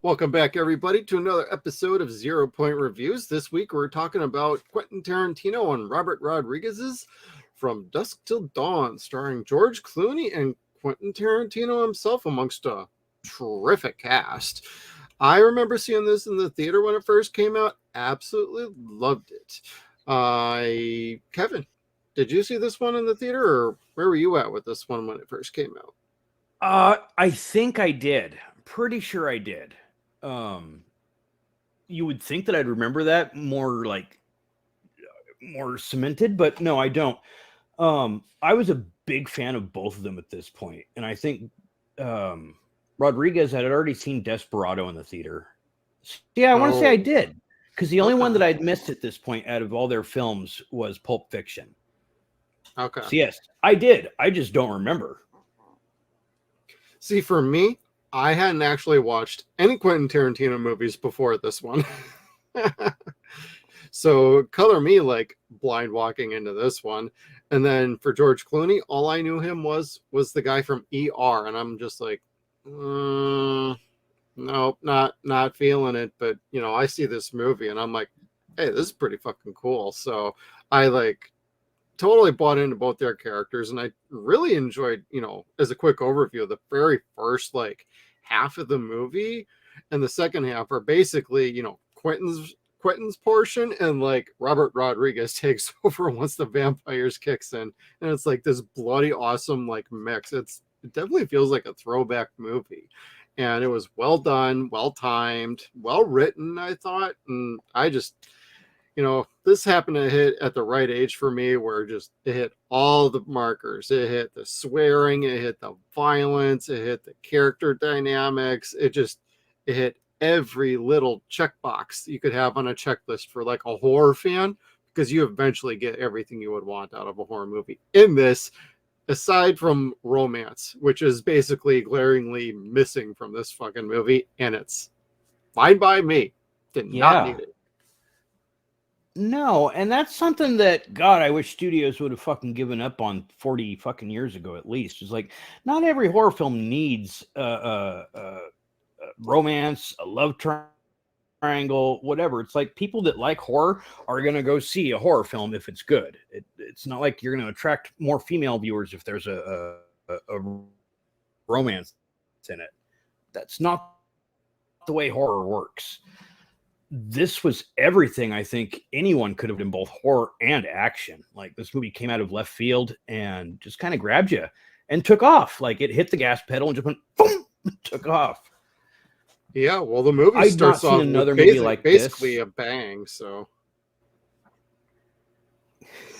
Welcome back, everybody, to another episode of Zero.Point Reviews. This week, we're talking about Quentin Tarantino and Robert Rodriguez's From Dusk Till Dawn, starring George Clooney and Quentin Tarantino himself amongst a terrific cast. I remember seeing this in the theater when it first came out. Absolutely loved it. Kevin, did you see this one in the theater, or where were you at with this one when it first came out? I think I did. Pretty sure I did. You would think that I'd remember that more cemented, but no, I don't. I was a big fan of both of them at this point, and I think Rodriguez had already seen Desperado in the theater. Yeah, I want to say I did, because the only one that I'd missed at this point out of all their films was Pulp Fiction. Okay. So yes, I did. I just don't remember. See, for me, I hadn't actually watched any Quentin Tarantino movies before this one. So color me like blind walking into this one. And then for George Clooney, all I knew him was the guy from ER. And I'm just like, nope, not feeling it. But, I see this movie and I'm like, hey, this is pretty fucking cool. So I totally bought into both their characters, and I really enjoyed, as a quick overview, the very first half of the movie and the second half are basically, Quentin's portion, and Robert Rodriguez takes over once the vampires kicks in, and it's this bloody awesome mix. It definitely feels like a throwback movie, and it was well done, well timed, well written, I thought, and I just this happened to hit at the right age for me, where it hit all the markers. It hit the swearing, it hit the violence, it hit the character dynamics. It hit every little checkbox you could have on a checklist for a horror fan, because you eventually get everything you would want out of a horror movie in this, aside from romance, which is basically glaringly missing from this fucking movie, and it's fine by me. Did not need it. No, and that's something that, God, I wish studios would have fucking given up on 40 fucking years ago at least. It's not every horror film needs romance, a love triangle, whatever. It's people that like horror are going to go see a horror film if it's good. It's not like you're going to attract more female viewers if there's a romance in it. That's not the way horror works. This was everything I think anyone could have done, both horror and action. This movie came out of left field and just kind of grabbed you and took off. It hit the gas pedal and just went boom, took off. Yeah, well, the movie starts off another movie basically a bang. So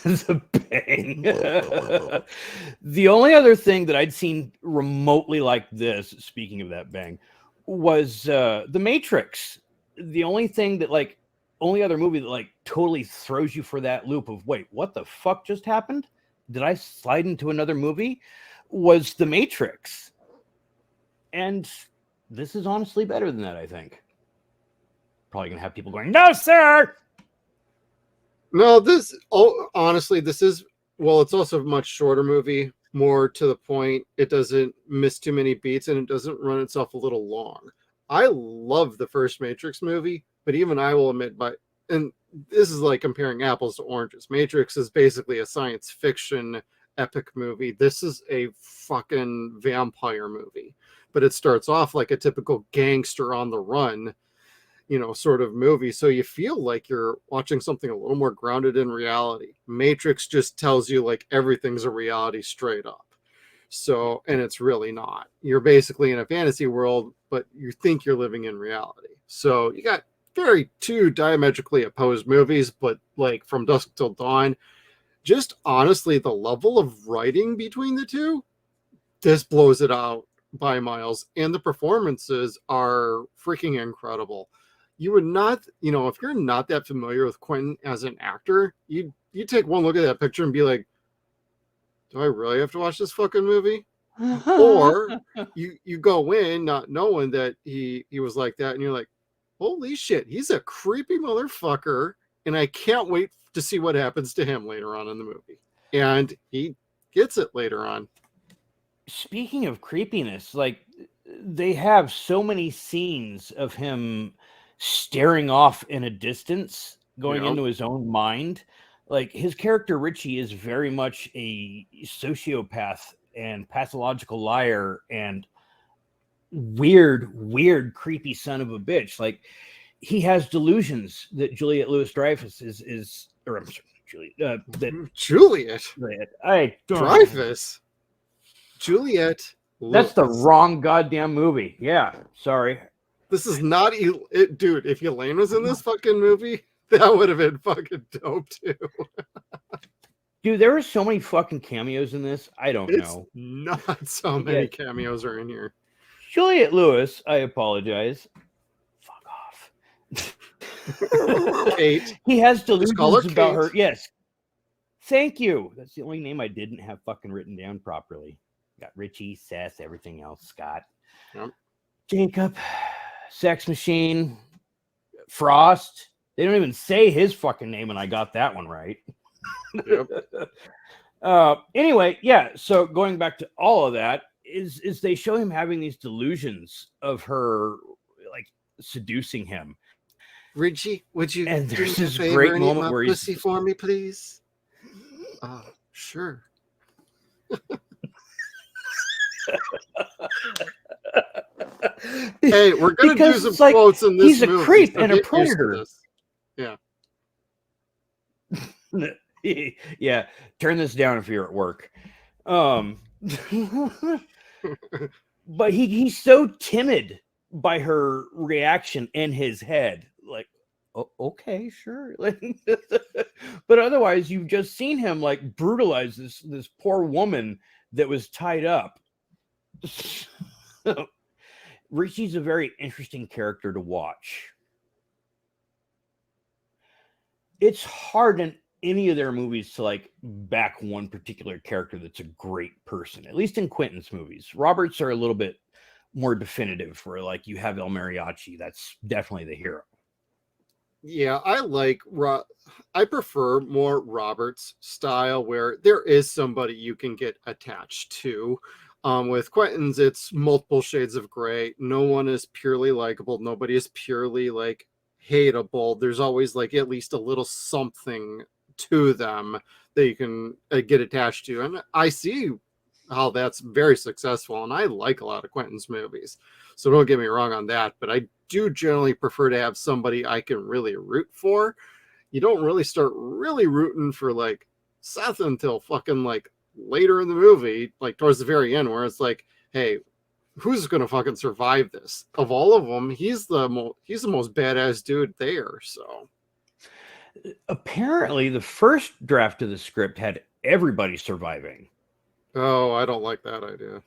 it's a bang. The only other thing that I'd seen remotely like this, speaking of that bang, was The Matrix. The only thing that only other movie that totally throws you for that loop of, wait, what the fuck just happened? Did I slide into another movie? Was The Matrix. And this is honestly better than that, I think. Probably gonna have people going, no, sir. No, honestly, this is, well, it's also a much shorter movie, more to the point. It doesn't miss too many beats, and it doesn't run itself a little long. I love the first Matrix movie, but even I will admit, and this is comparing apples to oranges. Matrix is basically a science fiction epic movie. This is a fucking vampire movie, but it starts off like a typical gangster on the run, sort of movie. So you feel like you're watching something a little more grounded in reality. Matrix just tells you everything's a reality straight up. So, and it's really not. You're basically in a fantasy world, but you think you're living in reality. So you got two diametrically opposed movies, but From Dusk Till Dawn, just honestly, the level of writing between the two, this blows it out by miles. And the performances are freaking incredible. You would not, if you're not that familiar with Quentin as an actor, you take one look at that picture and be like, do I really have to watch this fucking movie? Or you go in not knowing that he was like that, and you're like, holy shit, he's a creepy motherfucker, and I can't wait to see what happens to him later on in the movie. And he gets it later on. Speaking of creepiness, they have so many scenes of him staring off in a distance, going into his own mind. Like his character Richie is very much a sociopath and pathological liar and weird, creepy son of a bitch. Like he has delusions that Juliette Lewis-Dreyfus is or I'm sorry, Juliet Dreyfus. Juliet. That's the wrong goddamn movie. Yeah, sorry. This is not it, dude. If Elaine was in this fucking movie, that would have been fucking dope too. Dude, there were so many fucking cameos in this. I don't know. Nuts how many cameos are in here. Juliette Lewis, I apologize. Fuck off. Kate. He has delusions about her. Kate. Yes. Thank you. That's the only name I didn't have fucking written down properly. Got Richie, Seth, everything else. Scott. Yep. Jacob. Sex Machine. Frost. They don't even say his fucking name, and I got that one right. Yep. Anyway, yeah. So going back to all of that is they show him having these delusions of her like seducing him. Richie, would you? And there's this great moment where he's pussy for me, please. Sure. Hey, we're gonna do some quotes in this he's movie. He's a creep and a predator. Yeah. Yeah. Turn this down if you're at work. But he's so timid by her reaction in his head. Like, oh, okay, sure. But otherwise, you've just seen him like brutalize this poor woman that was tied up. Richie's a very interesting character to watch. It's hard in any of their movies to like back one particular character that's a great person, at least in Quentin's movies. Robert's are a little bit more definitive, where like you have El Mariachi, that's definitely the hero. Yeah, I prefer more Robert's style, where there is somebody you can get attached to. With Quentin's, it's multiple shades of gray. No one is purely likable. Nobody is purely like hateable. There's always like at least a little something to them that you can get attached to. And I see how that's very successful. And I like a lot of Quentin's movies. So don't get me wrong on that. But I do generally prefer to have somebody I can really root for. You don't really start really rooting for like Seth until fucking like later in the movie, like towards the very end, where it's like, hey, who's gonna fucking survive this? Of all of them, he's the most badass dude there. So apparently the first draft of the script had everybody surviving. Oh, I don't like that idea.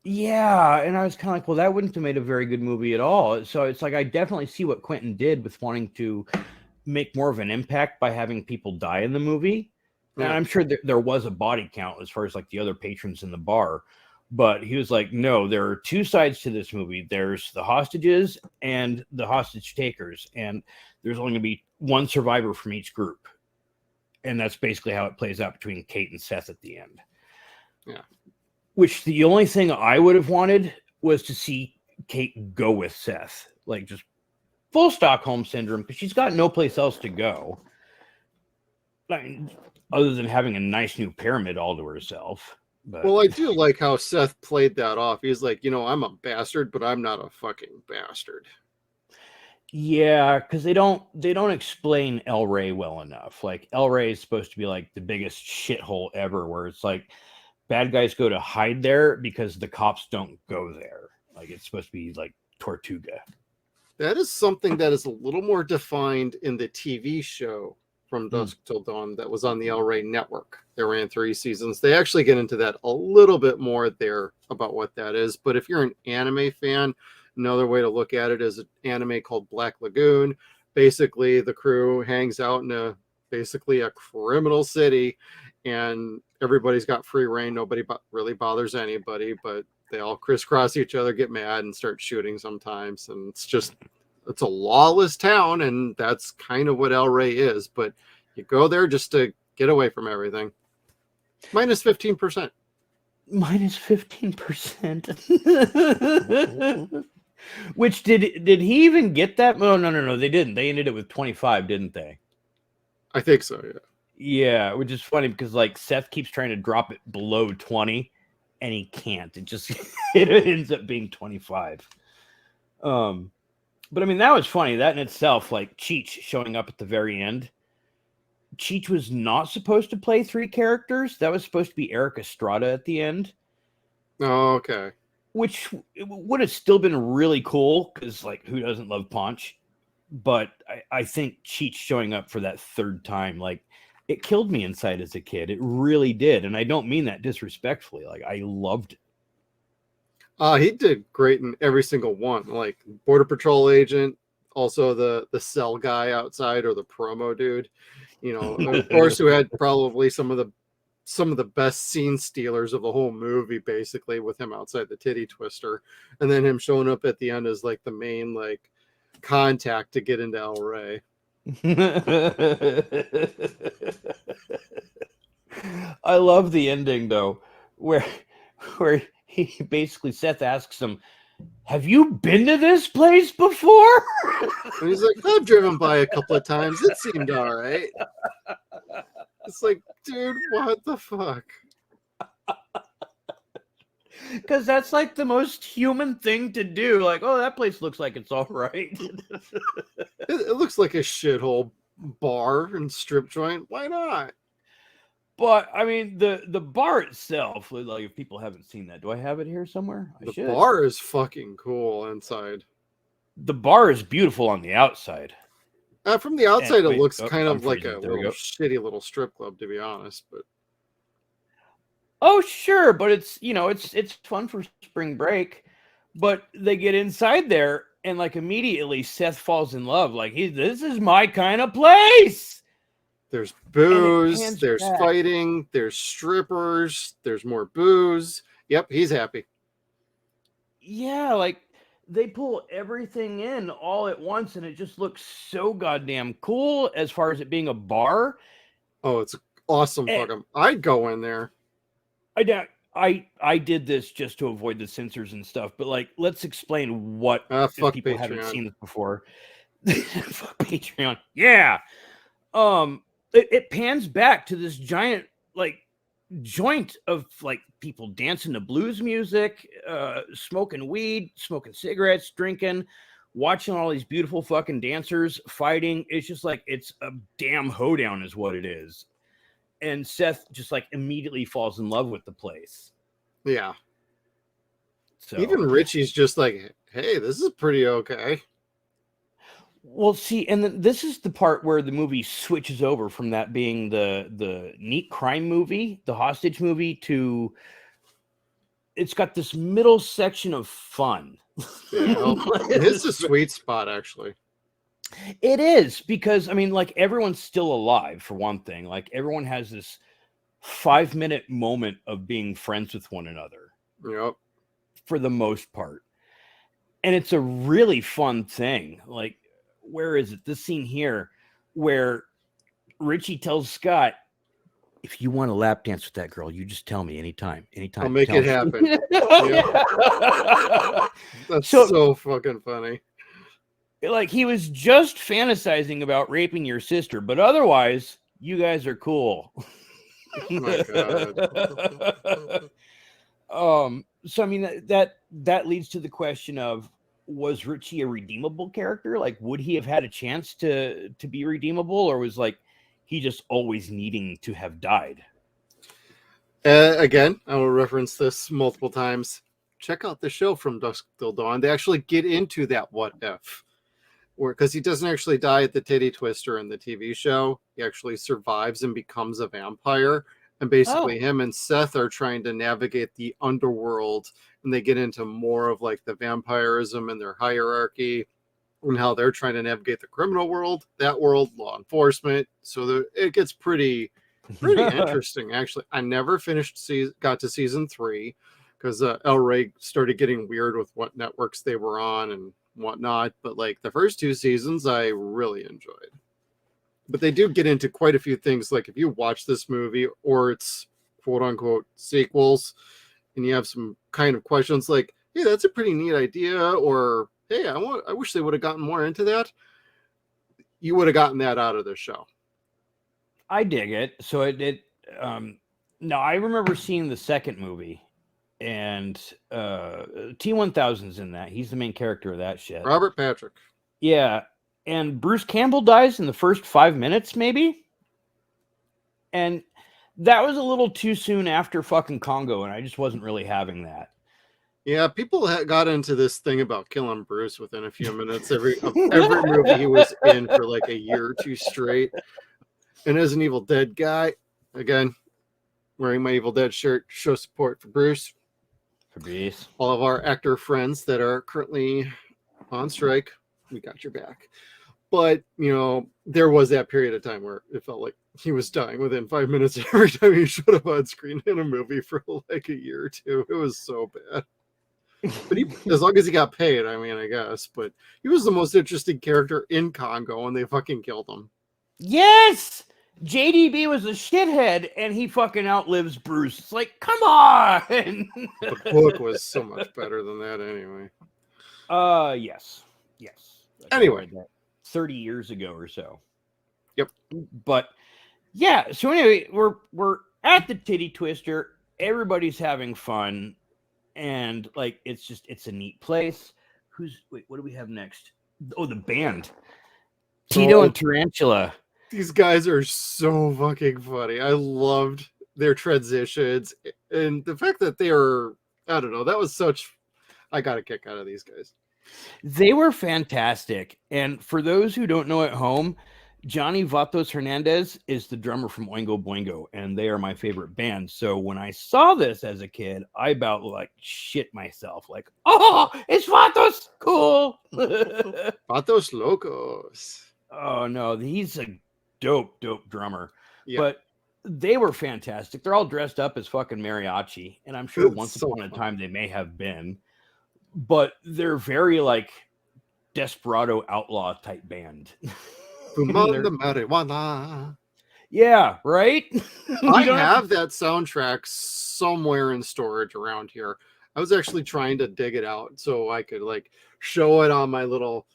Yeah, and I was kind of like, well, that wouldn't have made a very good movie at all. So it's like I definitely see what Quentin did with wanting to make more of an impact by having people die in the movie. And I'm sure there was a body count as far as like the other patrons in the bar, but he was like, no, there are two sides to this movie. There's the hostages and the hostage takers, and there's only going to be one survivor from each group. And that's basically how it plays out between Kate and Seth at the end. Yeah. Which the only thing I would have wanted was to see Kate go with Seth, like just full Stockholm syndrome, because she's got no place else to go. I mean, other than having a nice new pyramid all to herself. But well, I do like how Seth played that off. He's like, I'm a bastard, but I'm not a fucking bastard. Yeah, because they don't explain El Rey well enough. Like El Rey is supposed to be like the biggest shithole ever, where it's like bad guys go to hide there because the cops don't go there. Like it's supposed to be like Tortuga. That is something that is a little more defined in the TV show From Dusk Till Dawn that was on the El Rey network. They ran 3 seasons. They actually get into that a little bit more there about what that is. But if you're an anime fan, another way to look at it is an anime called Black Lagoon. Basically, the crew hangs out in basically a criminal city, and everybody's got free reign. Nobody really bothers anybody, but they all crisscross each other, get mad, and start shooting sometimes. And it's a lawless town, and that's kind of what El Rey is. But you go there just to get away from everything. Minus 15%. minus 15%. Which did he even get that? No, they didn't. They ended it with 25, didn't they? I think so, yeah. Yeah, which is funny because like Seth keeps trying to drop it below 20 and he can't. It just it ends up being 25. But I mean, that was funny. That in itself, like Cheech showing up at the very end. Cheech was not supposed to play 3 characters. That was supposed to be Eric Estrada at the end. Oh, okay. Which would have still been really cool because, like, who doesn't love Punch? But I think Cheech showing up for that 3rd time, like, it killed me inside as a kid. It really did. And I don't mean that disrespectfully. Like, I loved it. He did great in every single one. Like Border Patrol agent, also the cell guy outside or the promo dude. You know, of course, who had probably some of the best scene stealers of the whole movie, basically, with him outside the titty twister, and then him showing up at the end as like the main like contact to get into El Rey. I love the ending though, where he basically Seth asks him, "Have you been to this place before?" And he's like, "I've driven by a couple of times. It seemed all right." It's like, dude, what the fuck? Because that's like the most human thing to do. Like, oh, that place looks like it's all right. It looks like a shithole bar and strip joint. Why not? But I mean, the bar itself, like, if people haven't seen that, do I have it here somewhere? I should. The bar is fucking cool inside. The bar is beautiful on the outside. From the outside, it looks kind I'm of like freezing. a There we little go. shitty little strip club, to be honest. But Oh, sure, but it's it's fun for spring break. But they get inside there, and like immediately Seth falls in love. Like, this is my kind of place. there's booze, pans there's back. fighting, there's strippers, there's more booze. Yep, he's happy. Yeah, like they pull everything in all at once, and it just looks so goddamn cool as far as it being a bar. Oh, it's awesome. And Fucking, I'd go in there. I did this just to avoid the censors and stuff, but like, let's explain what if Fuck people haven't Patreon. seen this before. Fuck Patreon. Yeah. It pans back to this giant like joint of like people dancing to blues music, smoking weed, smoking cigarettes, drinking, watching all these beautiful fucking dancers fighting. It's just like, it's a damn hoedown is what it is. And Seth just like immediately falls in love with the place. Yeah. So Even Richie's just like, hey, this is pretty okay. well, see, and then this is the part where the movie switches over from that being the neat crime movie, the hostage movie, to it's got this middle section of fun. Yeah, it's a sweet spot, actually. It is, because I mean, like, everyone's still alive for one thing. Like, everyone has this 5-minute moment of being friends with one another. Yep. For the most part. And it's a really fun thing. Like, where is it? This scene here where Richie tells Scott, if you want to lap dance with that girl, you just tell me anytime. I'll make it happen. That's so fucking funny. Like, he was just fantasizing about raping your sister, but otherwise, you guys are cool. Oh my God. So I mean, that leads to the question of, was Richie a redeemable character? Like, would he have had a chance to be redeemable, or was like he just always needing to have died? Again, I will reference this multiple times. Check out the show From Dusk Till Dawn. They actually get into that what if, because he doesn't actually die at the titty twister in the TV show. He actually survives and becomes a vampire. And basically him and Seth are trying to navigate the underworld, and they get into more of like the vampirism and their hierarchy and how they're trying to navigate the criminal world, that world, law enforcement. So it gets pretty interesting, actually. I never got to season 3 because El Rey started getting weird with what networks they were on and whatnot. But like the first 2 seasons, I really enjoyed. But they do get into quite a few things. Like if you watch this movie or its quote unquote sequels, and you have some kind of questions like, hey, that's a pretty neat idea, or hey, I wish they would have gotten more into that, you would have gotten that out of the show. I dig it. So no, I remember seeing the second movie, and T-1000's in that. He's the main character of that shit. Robert Patrick. Yeah, and Bruce Campbell dies in the first 5 minutes, maybe. And that was a little too soon after fucking Congo, and I just wasn't really having that. Yeah, people got into this thing about killing Bruce within a few minutes. Every movie he was in for like a year or two straight. And as an Evil Dead guy, again, wearing my Evil Dead shirt, show support for Bruce. For Bruce. All of our actor friends that are currently on strike, we got your back. But, there was that period of time where it felt like he was dying within 5 minutes every time he showed up on screen in a movie for like a year or two. It was so bad. But as long as he got paid, I guess. But he was the most interesting character in Congo, and they fucking killed him. Yes! JDB was a shithead, and he fucking outlives Bruce. It's like, come on! The book was so much better than that anyway. Yes. Anyway. 30 years ago or so. Yep. But, yeah, so anyway, we're at the Titty Twister. Everybody's having fun. And like it's a neat place. What do we have next? Oh, the band. Tito and Tarantula. These guys are so fucking funny. I loved their transitions and the fact that they are, I don't know, that was I got a kick out of these guys. They were fantastic. And for those who don't know at home, Johnny Vatos Hernandez is the drummer from Oingo Boingo, and they are my favorite band. So when I saw this as a kid, I about like shit myself. Like, oh, it's Vatos, cool. Vatos Locos. Oh no, he's a dope drummer. Yeah. But they were fantastic. They're all dressed up as fucking mariachi, and I'm sure once upon a time they may have been. But they're very like desperado outlaw type band. The marijuana. Yeah, right? I have that soundtrack somewhere in storage around here. I was actually trying to dig it out so I could like show it on my little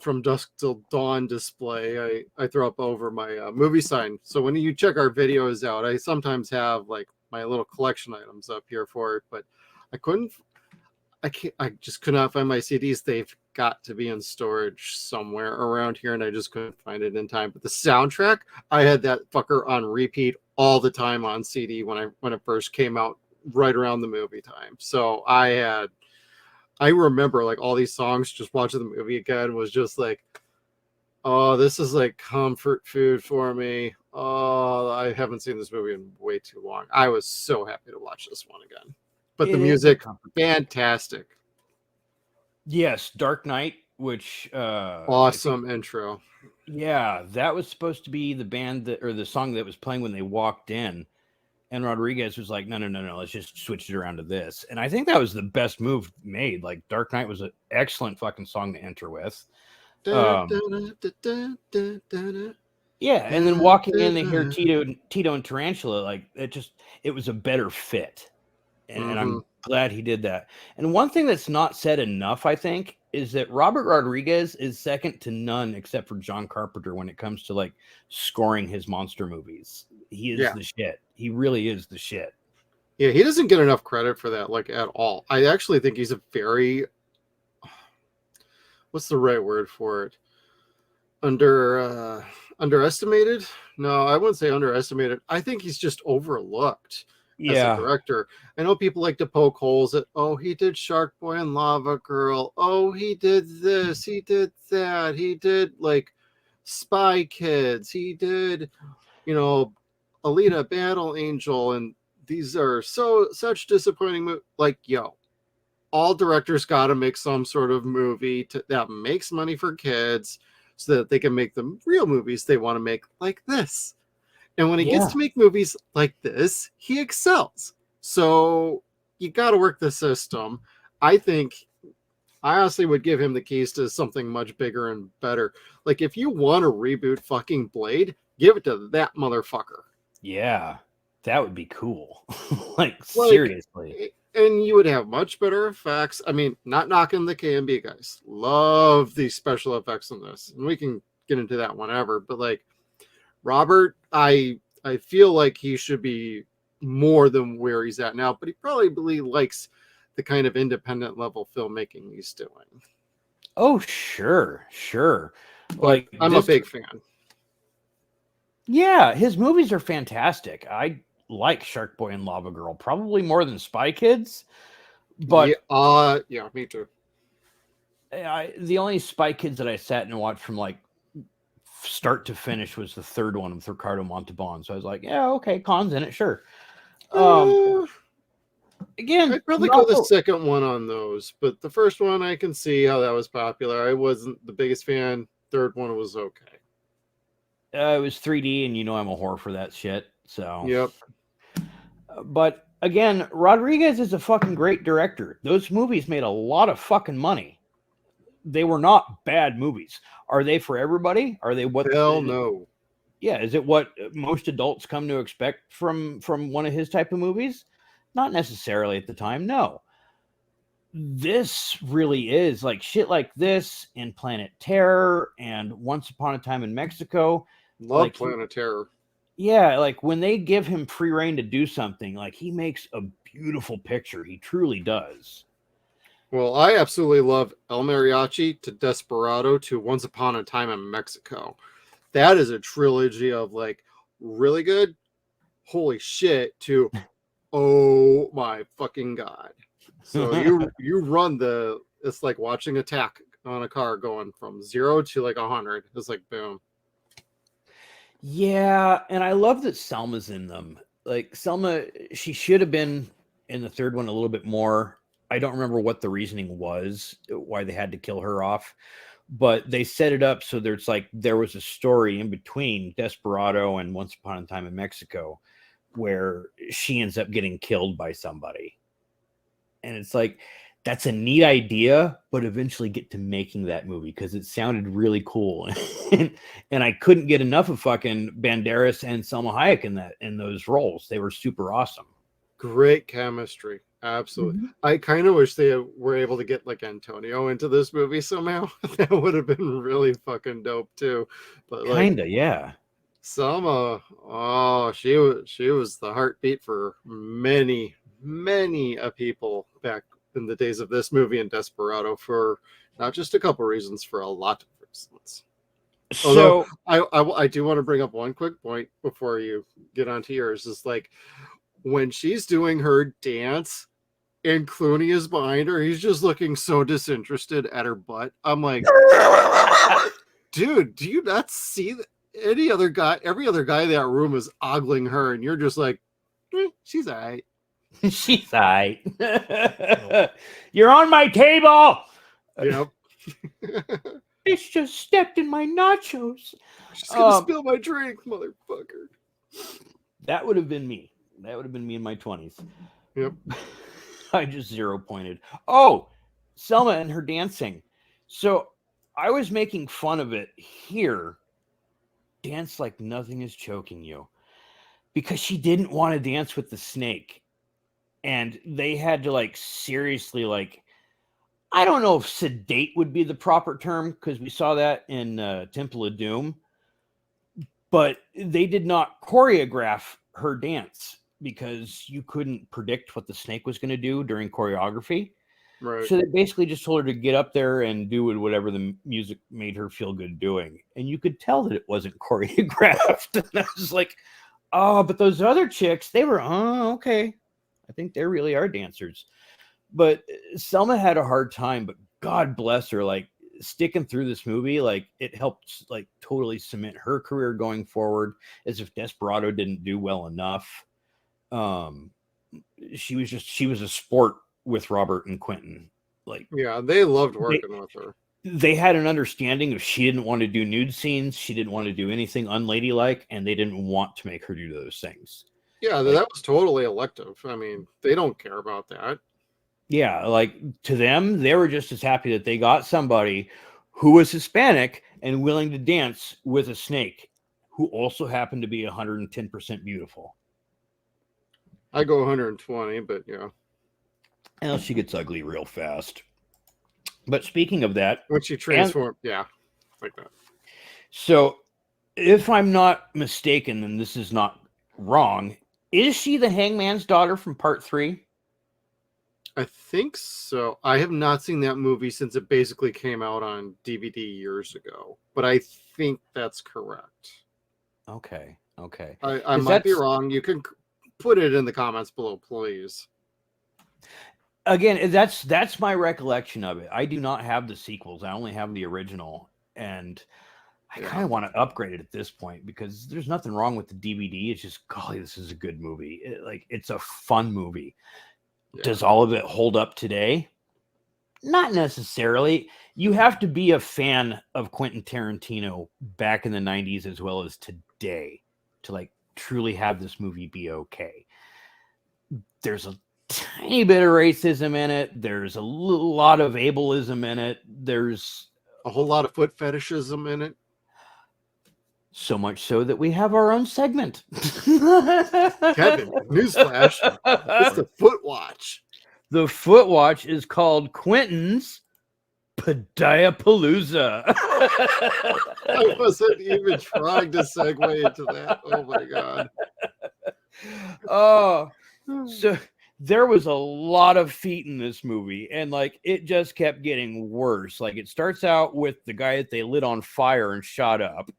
From Dusk Till Dawn display. I throw up over my movie sign. So when you check our videos out, I sometimes have like my little collection items up here for it, but I just could not find my CDs. They've got to be in storage somewhere around here, and I just couldn't find it in time. But the soundtrack, I had that fucker on repeat all the time on CD when it first came out, right around the movie time. So I remember like all these songs. Just watching the movie again was just like, oh, this is like comfort food for me. Oh, I haven't seen this movie in way too long. I was so happy to watch this one again. But the music, fantastic. Yes, Dark Knight, which awesome intro. Yeah, that was supposed to be the band or the song that was playing when they walked in, and Rodriguez was like, no, let's just switch it around to this. And I think that was the best move made. Like Dark Knight was an excellent fucking song to enter with. Yeah, and then walking in to hear Tito and Tarantula, like it was a better fit. And I'm glad he did that. And one thing that's not said enough, I think, is that Robert Rodriguez is second to none except for John Carpenter when it comes to like scoring his monster movies. He is the shit. He really is the shit. Yeah, he doesn't get enough credit for that, like at all. I actually think he's a very, what's the right word for it? Underestimated? No, I wouldn't say underestimated. I think he's just overlooked. As a director. I know people like to poke holes at, oh, he did Shark Boy and Lava Girl. Oh, he did this. He did that. He did like Spy Kids. He did, Alita Battle Angel. And these are such disappointing movies. Like, all directors got to make some sort of movie that makes money for kids so that they can make the real movies they want to make like this. And when he gets to make movies like this, he excels. So you got to work the system. I honestly would give him the keys to something much bigger and better. Like if you want to reboot fucking Blade, give it to that motherfucker. Yeah, that would be cool. like seriously. and you would have much better effects. I mean, not knocking the KMB guys. Love the special effects in this. And we can get into that whenever. But like Robert, I feel like he should be more than where he's at now, but he probably likes the kind of independent level filmmaking he's doing. Oh, sure, sure. But Like I'm a big fan. Yeah, his movies are fantastic. I like Shark Boy and Lava Girl probably more than Spy Kids, but Yeah, me too. the only Spy Kids that I sat and watched from like start to finish was the third one with Ricardo Montalban. So I was like, yeah, okay, Khan's in it, sure. Again, I'd probably go the second one on those, but the first one I can see how that was popular. I wasn't the biggest fan. Third one was okay. It was 3D, and you know I'm a whore for that shit. So yep. But again, Rodriguez is a fucking great director. Those movies made a lot of fucking money. They were not bad movies. Are they for everybody? Are they what? Hell no. Yeah, is it what most adults come to expect from one of his type of movies? Not necessarily at the time. No. This really is like shit like this and Planet Terror and Once Upon a Time in Mexico. Love like, Planet Terror. Yeah, like when they give him free reign to do something, like he makes a beautiful picture. He truly does. Well, I absolutely love El Mariachi to Desperado to Once Upon a Time in Mexico. That is a trilogy of like really good, holy shit, to oh my fucking god. So you run it's like watching attack on a car going from 0 to like 100. It's like boom. Yeah, and I love that Selma's in them. Like Selma, she should have been in the third one a little bit more. I don't remember what the reasoning was, why they had to kill her off, but they set it up so there's like there was a story in between Desperado and Once Upon a Time in Mexico where she ends up getting killed by somebody. And it's like, that's a neat idea, but eventually get to making that movie because it sounded really cool. and I couldn't get enough of fucking Banderas and Salma Hayek in those roles. They were super awesome. Great chemistry. Absolutely. Mm-hmm. I kind of wish they were able to get like Antonio into this movie somehow. That would have been really fucking dope too. But like, kinda, yeah. Selma, oh, she was the heartbeat for many people back in the days of this movie and Desperado for not just a couple reasons, for a lot of reasons. So I do want to bring up one quick point before you get onto yours. Is like when she's doing her dance and Clooney is behind her, he's just looking so disinterested at her butt. I'm like, dude, do you not see that? Every other guy in that room is ogling her, and you're just like, she's all right. She's all right. You're on my table. Yep. It's just stepped in my nachos. She's gonna spill my drink, motherfucker. That would have been me. That would have been me in my 20s. Yep. I just 0-pointed. Oh, Selma and her dancing. So I was making fun of it here. Dance like nothing is choking you, because she didn't want to dance with the snake, and they had to like seriously, like, I don't know if sedate would be the proper term because we saw that in Temple of Doom, but they did not choreograph her dance because you couldn't predict what the snake was going to do during choreography. Right. So they basically just told her to get up there and do whatever the music made her feel good doing. And you could tell that it wasn't choreographed. And I was like, oh, but those other chicks, they were, oh, okay. I think they really are dancers. But Selma had a hard time, but God bless her, like sticking through this movie, like it helped like totally cement her career going forward, as if Desperado didn't do well enough. She was a sport with Robert and Quentin. Like, yeah, they loved working with her. They had an understanding of she didn't want to do nude scenes, she didn't want to do anything unladylike, and they didn't want to make her do those things. Yeah, like, that was totally elective. I mean, they don't care about that. Yeah, like to them, they were just as happy that they got somebody who was Hispanic and willing to dance with a snake who also happened to be 110% beautiful. I go 120, but yeah. Well, she gets ugly real fast. But speaking of that, When she transformed, yeah, like that. so if I'm not mistaken, and this is not wrong, is she the Hangman's daughter from part 3? I think so. I have not seen that movie since it basically came out on DVD years ago, but I think that's correct. Okay. I might be wrong. You can put it in the comments below, please. Again, that's my recollection of it. I do not have the sequels. I only have the original, and I kind of want to upgrade it at this point because there's nothing wrong with the DVD. It's just, golly, this is a good movie. It's a fun movie. Yeah. Does all of it hold up today? Not necessarily. You have to be a fan of Quentin Tarantino back in the 90s as well as today to like truly have this movie be okay. There's a tiny bit of racism in it. There's a lot of ableism in it. There's a whole lot of foot fetishism in it. So much so that we have our own segment. Kevin, newsflash, it's the Foot Watch. The Foot Watch is called Quentin's Padiapalooza. I wasn't even trying to segue into that. Oh my God. Oh, so there was a lot of feet in this movie, and like it just kept getting worse. Like it starts out with the guy that they lit on fire and shot up.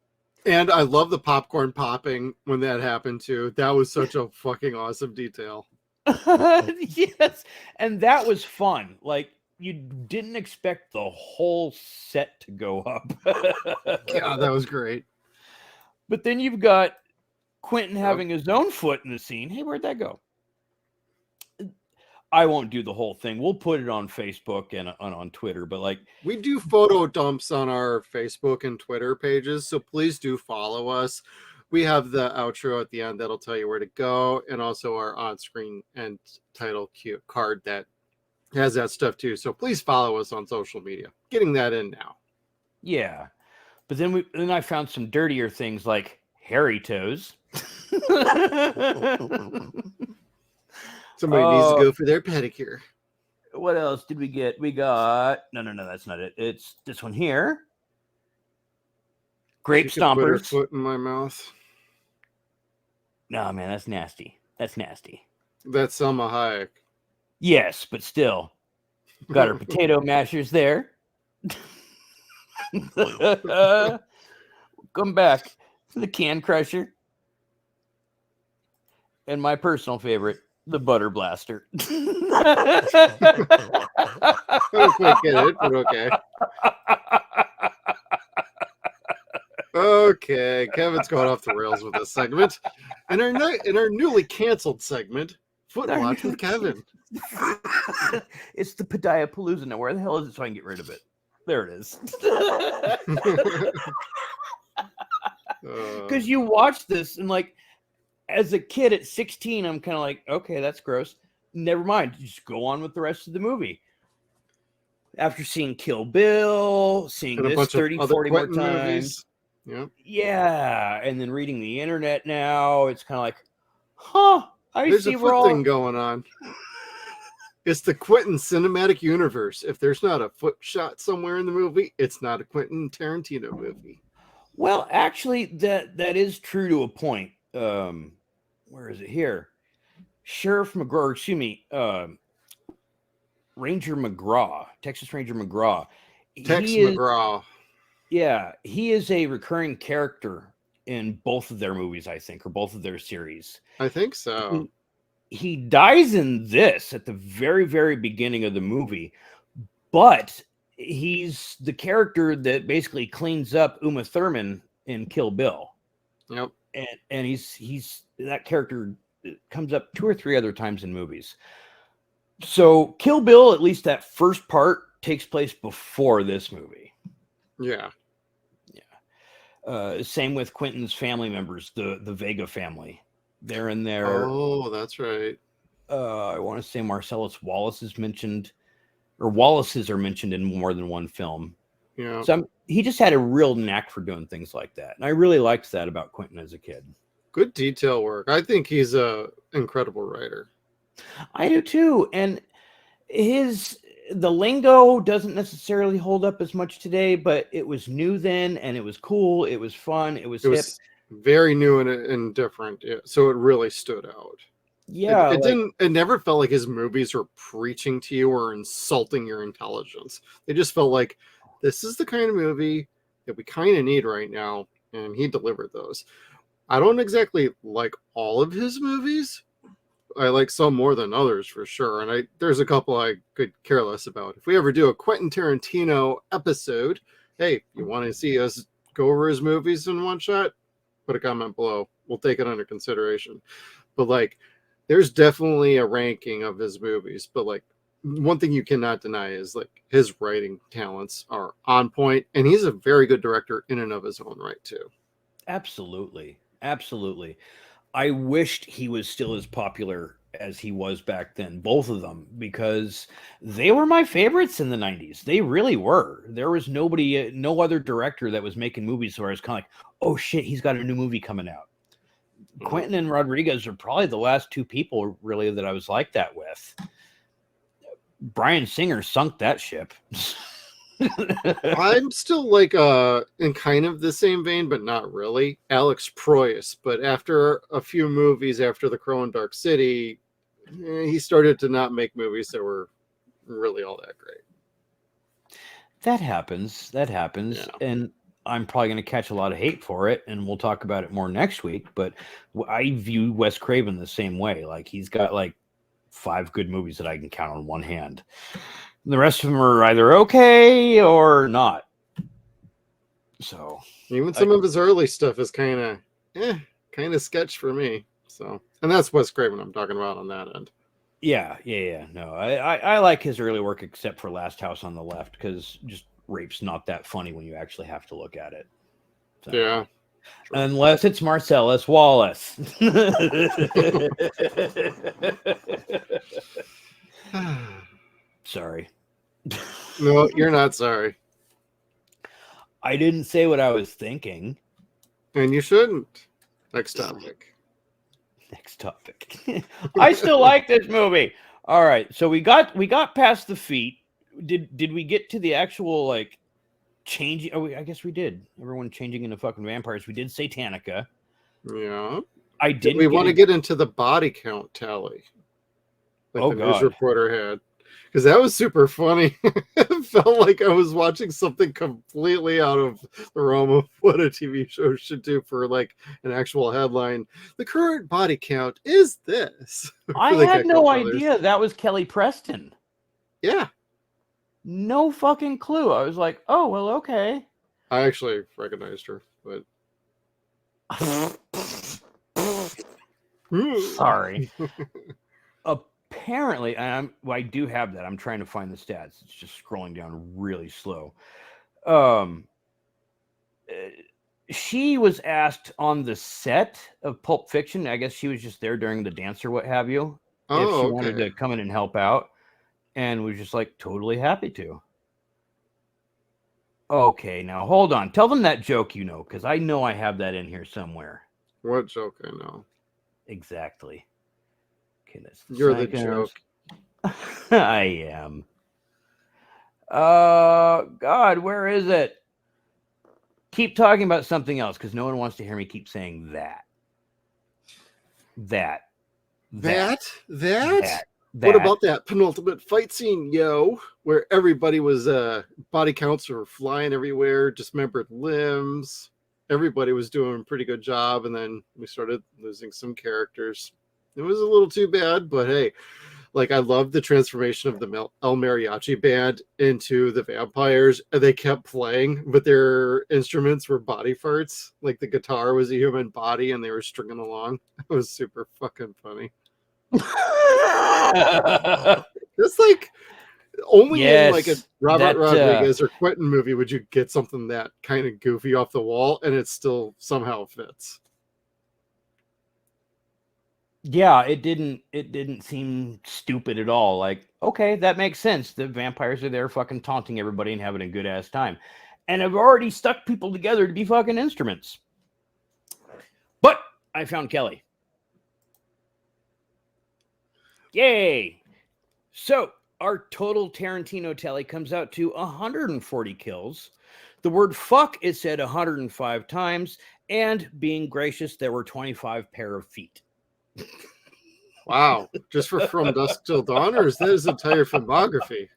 And I love the popcorn popping when that happened too. That was such a fucking awesome detail. Yes, and that was fun. Like you didn't expect the whole set to go up. Yeah, that was great. But then you've got Quentin having his own foot in the scene. Hey, where'd that go? I won't do the whole thing. We'll put it on Facebook and on Twitter, but like we do photo dumps on our Facebook and Twitter pages, so please do follow us. We have the outro at the end that'll tell you where to go, and also our on-screen and title card that has that stuff too. So please follow us on social media. Getting that in now. Yeah, but then I found some dirtier things like hairy toes. Somebody needs to go for their pedicure. What else did we get? We got no, that's not it. It's this one here. Grape stompers. Put her foot in my mouth. No, man, that's nasty. That's nasty. That's Selma Hayek. Yes, but still, got her potato mashers there. Come back to the can crusher, and my personal favorite, the butter blaster. I don't quite get it, but okay. Okay, Kevin's going off the rails with this segment. In our newly canceled segment, Foot Watch with Kevin. It's the Padiapalooza. Now, where the hell is it so I can get rid of it? There it is. Because you watch this and like, as a kid at 16, I'm kind of like, okay, that's gross. Never mind. Just go on with the rest of the movie. After seeing Kill Bill, seeing this 30, 40 more times. Yep. Yeah. And then reading the internet now, it's kind of like, huh, there's a foot thing going on. It's the Quentin cinematic universe. If there's not a foot shot somewhere in the movie, it's not a Quentin Tarantino movie. Well, actually, that is true to a point. Where is it here? Sheriff McGraw, excuse me, Ranger McGraw, Texas Ranger McGraw. McGraw. Yeah, he is a recurring character in both of their movies, I think, or both of their series. I think so. He dies in this at the very, very beginning of the movie, but he's the character that basically cleans up Uma Thurman in Kill Bill. Yep. And he's that character comes up 2 or 3 other times in movies. So Kill Bill, at least that first part, takes place before this movie. Yeah. Same with Quentin's family members, the Vega family. They're in there. Oh, that's right. I want to say Marcellus Wallace is mentioned, or Wallaces are mentioned in more than one film. Yeah. So he just had a real knack for doing things like that. And I really liked that about Quentin as a kid. Good detail work. I think he's a incredible writer. I do too. And the lingo doesn't necessarily hold up as much today, but it was new then, and it was cool. It was fun. It was It hip. was very new and different, so it really stood out. Yeah, It didn't. It never felt like his movies were preaching to you or insulting your intelligence. They just felt like this is the kind of movie that we kind of need right now, and he delivered those. I don't exactly like all of his movies. I like some more than others for sure, and there's a couple I could care less about. If we ever do a Quentin Tarantino episode, hey, you want to see us go over his movies in one shot? Put a comment below. We'll take it under consideration. But like, there's definitely a ranking of his movies. But like, one thing you cannot deny is like his writing talents are on point, and he's a very good director in and of his own right too. absolutely. Absolutely. I wished he was still as popular as he was back then, both of them, because they were my favorites in the 90s. They really were. There was nobody, no other director that was making movies where I was kind of like, oh shit, he's got a new movie coming out. Quentin and Rodriguez are probably the last two people really that I was like that with. Bryan Singer sunk that ship. I'm still like in kind of the same vein, but not really. Alex Proyas, but after a few movies after The Crow and Dark City, he started to not make movies that were really all that great. That happens. That happens. Yeah. And I'm probably going to catch a lot of hate for it, and we'll talk about it more next week. But I view Wes Craven the same way. Like, he's got like 5 good movies that I can count on one hand. The rest of them are either okay or not. So Even some of his early stuff is kind of sketch for me. So, and that's Wes Craven I'm talking about on that end. yeah. No, I like his early work except for Last House on the Left, because just rape's not that funny when you actually have to look at it. So, Yeah. unless it's Marcellus Wallace. Sorry. No, you're not sorry. I didn't say what I was thinking. And you shouldn't. Next topic. Next topic. I still like this movie. All right, so we got past the feet. Did we get to the actual like changing? Oh, I guess we did. Everyone changing into fucking vampires. We did Satanica. Yeah. I did. We want to get into the body count tally. Like the news reporter had. Because that was super funny. It felt like I was watching something completely out of the realm of what a TV show should do for like an actual headline. The current body count is this. I had no idea that was Kelly Preston. Yeah. No fucking clue. I was like, oh, well, okay. I actually recognized her, but sorry. Apparently, I do have that. I'm trying to find the stats. It's just scrolling down really slow. She was asked on the set of Pulp Fiction. I guess she was just there during the dance or what have you. If she wanted to come in and help out, and was just like totally happy to. Okay, now hold on. Tell them that joke you know, because I know I have that in here somewhere. What joke I know? Exactly. Okay, that's You're the joke. I am. God, where is it? Keep talking about something else, because no one wants to hear me keep saying that. That. What about that penultimate fight scene, yo, where everybody was body counts were flying everywhere, dismembered limbs. Everybody was doing a pretty good job, and then we started losing some characters. It was a little too bad, but hey, like I loved the transformation of the El Mariachi band into the vampires, and they kept playing, but their instruments were body parts. Like the guitar was a human body, and they were stringing along. It was super fucking funny. It's like only in like a Robert Rodriguez or Quentin movie would you get something that kind of goofy off the wall, and it still somehow fits. Yeah, it didn't seem stupid at all. Like, okay, that makes sense. The vampires are there fucking taunting everybody and having a good ass time. And I've already stuck people together to be fucking instruments. But I found Kelly. Yay. So, our total Tarantino tally comes out to 140 kills. The word fuck is said 105 times, and being gracious, there were 25 pair of feet. Wow. Just for From Dusk Till Dawn, or is that his entire filmography?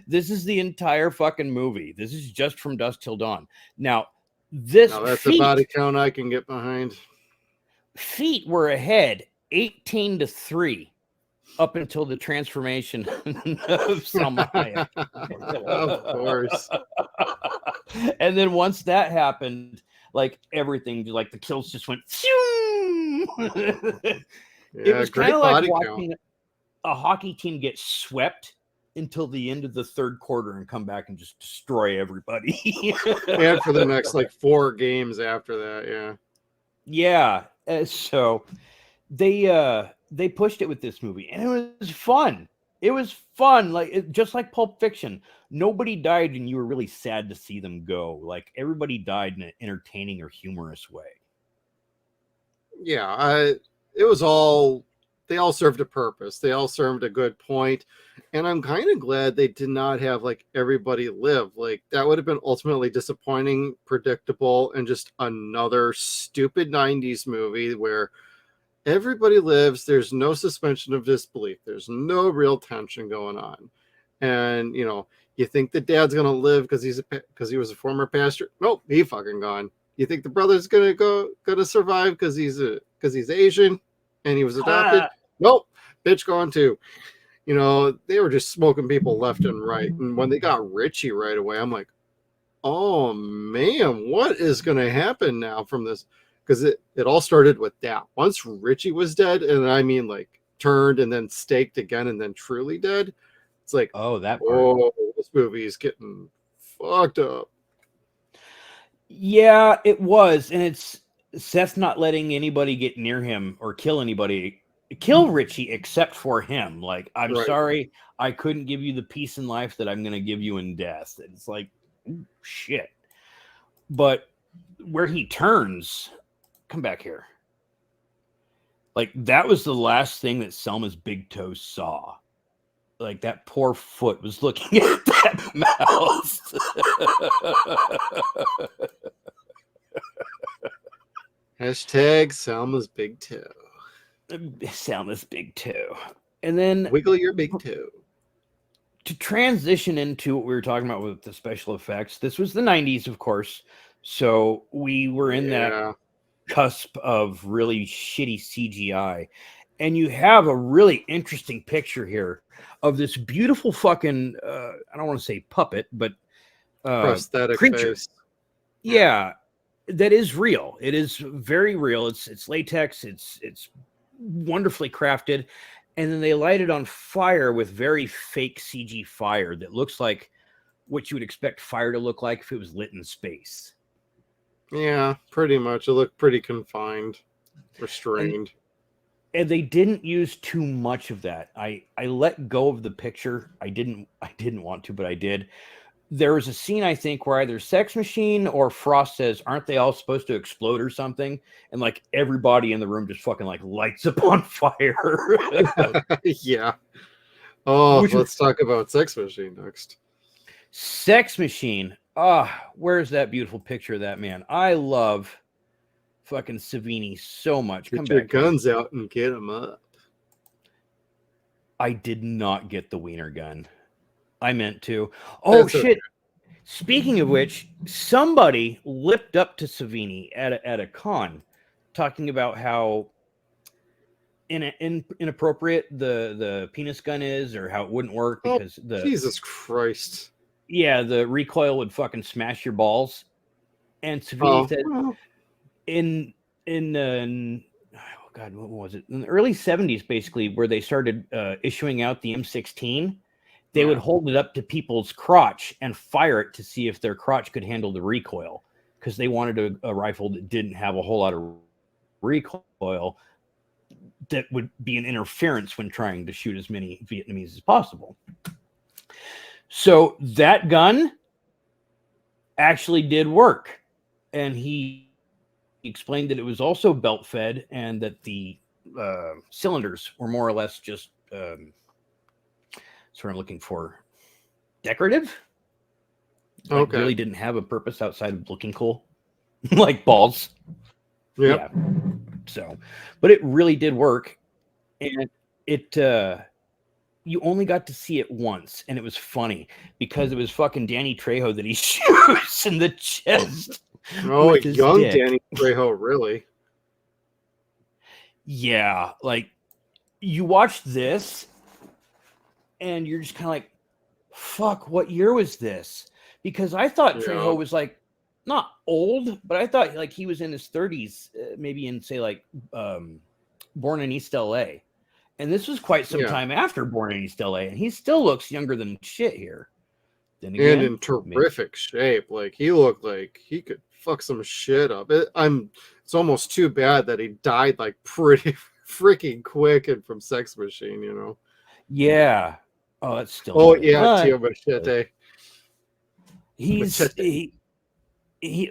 This is the entire fucking movie. This is just From Dusk Till Dawn. Now, this Now that's a body count I can get behind. feet were ahead 18-3 up until the transformation of Salma Hayek. Of course. And then once that happened, like everything, like the kills just went. It was kind of like watching a hockey team get swept until the end of the third quarter and come back and just destroy everybody. And for the next like 4 games after that, yeah. So they pushed it with this movie, and it was fun. It was fun, just like Pulp Fiction. Nobody died, and you were really sad to see them go. Like everybody died in an entertaining or humorous way. Yeah, it was all, they all served a purpose. They all served a good point. And I'm kind of glad they did not have like everybody live. Like that would have been ultimately disappointing, predictable, and just another stupid 90s movie where everybody lives. There's no suspension of disbelief. There's no real tension going on. And, you know, you think the dad's going to live because he was a former pastor. Nope, he fucking gone. You think the brother's going to survive because he's Asian and he was adopted? Nope, bitch gone too. You know, they were just smoking people left and right. And when they got Richie right away, I'm like, oh man, what is going to happen now from this? Because it all started with that. Once Richie was dead, and I mean like turned and then staked again and then truly dead, it's like, oh, that part. Oh, this movie is getting fucked up. Yeah, it was. And it's Seth not letting anybody get near him or kill Richie except for him. Like, I'm sorry, I couldn't give you the peace in life that I'm going to give you in death. And it's like, ooh, shit. But where he turns, come back here. Like, that was the last thing that Selma's big toe saw. Like, that poor foot was looking at that mouse. Hashtag Selma's big toe. Selma's big toe. And then wiggle your big toe. To transition into what we were talking about with the special effects, this was the 90s, of course. So we were in that cusp of really shitty CGI. And you have a really interesting picture here of this beautiful fucking, I don't want to say puppet, but prosthetic creature. face. Yeah, that is real. It is very real. It's latex. It's wonderfully crafted. And then they light it on fire with very fake CG fire that looks like what you would expect fire to look like if it was lit in space. Yeah, pretty much. It looked pretty confined, restrained. And they didn't use too much of that. I let go of the picture. I didn't want to, but I did. There was a scene, I think, where either Sex Machine or Frost says, aren't they all supposed to explode or something? And like everybody in the room just fucking like lights up on fire. Yeah. Oh, let's talk about Sex Machine next. Sex Machine. Where's that beautiful picture of that man? I love fucking Savini so much. Get your guns out and get him up. I did not get the wiener gun. I meant to. Oh, shit. Okay. Speaking of which, somebody lipped up to Savini at a con talking about how inappropriate the penis gun is, or how it wouldn't work because Jesus Christ. Yeah, the recoil would fucking smash your balls. And Savini said oh God, what was it? In the early 70s, basically, where they started issuing out the M16, they would hold it up to people's crotch and fire it to see if their crotch could handle the recoil, because they wanted a rifle that didn't have a whole lot of recoil that would be an interference when trying to shoot as many Vietnamese as possible. So that gun actually did work. And he explained that it was also belt fed and that the cylinders were more or less just That's what I'm looking for. Decorative? Like, Okay. really didn't have a purpose outside of looking cool. Like balls. Yep. Yeah. So, but it really did work. And it, you only got to see it once, and it was funny because it was fucking Danny Trejo that he shoots in the chest Oh, with his young dick. Danny Trejo, really? Yeah, like you watch this and you're just kind of like, fuck, what year was this? Because I thought Yeah. Trejo was like not old, but I thought like he was in his 30s, maybe in say like Born in East LA. And this was quite some time after Born in East LA, and he still looks younger than shit here. Then again, And in terrific shape. Like he looked like he could fuck some shit up. It's almost too bad that he died like pretty freaking quick and from Sex Machine, you know. Yeah. Oh, that's still. Oh good. yeah, But Tio Machete. he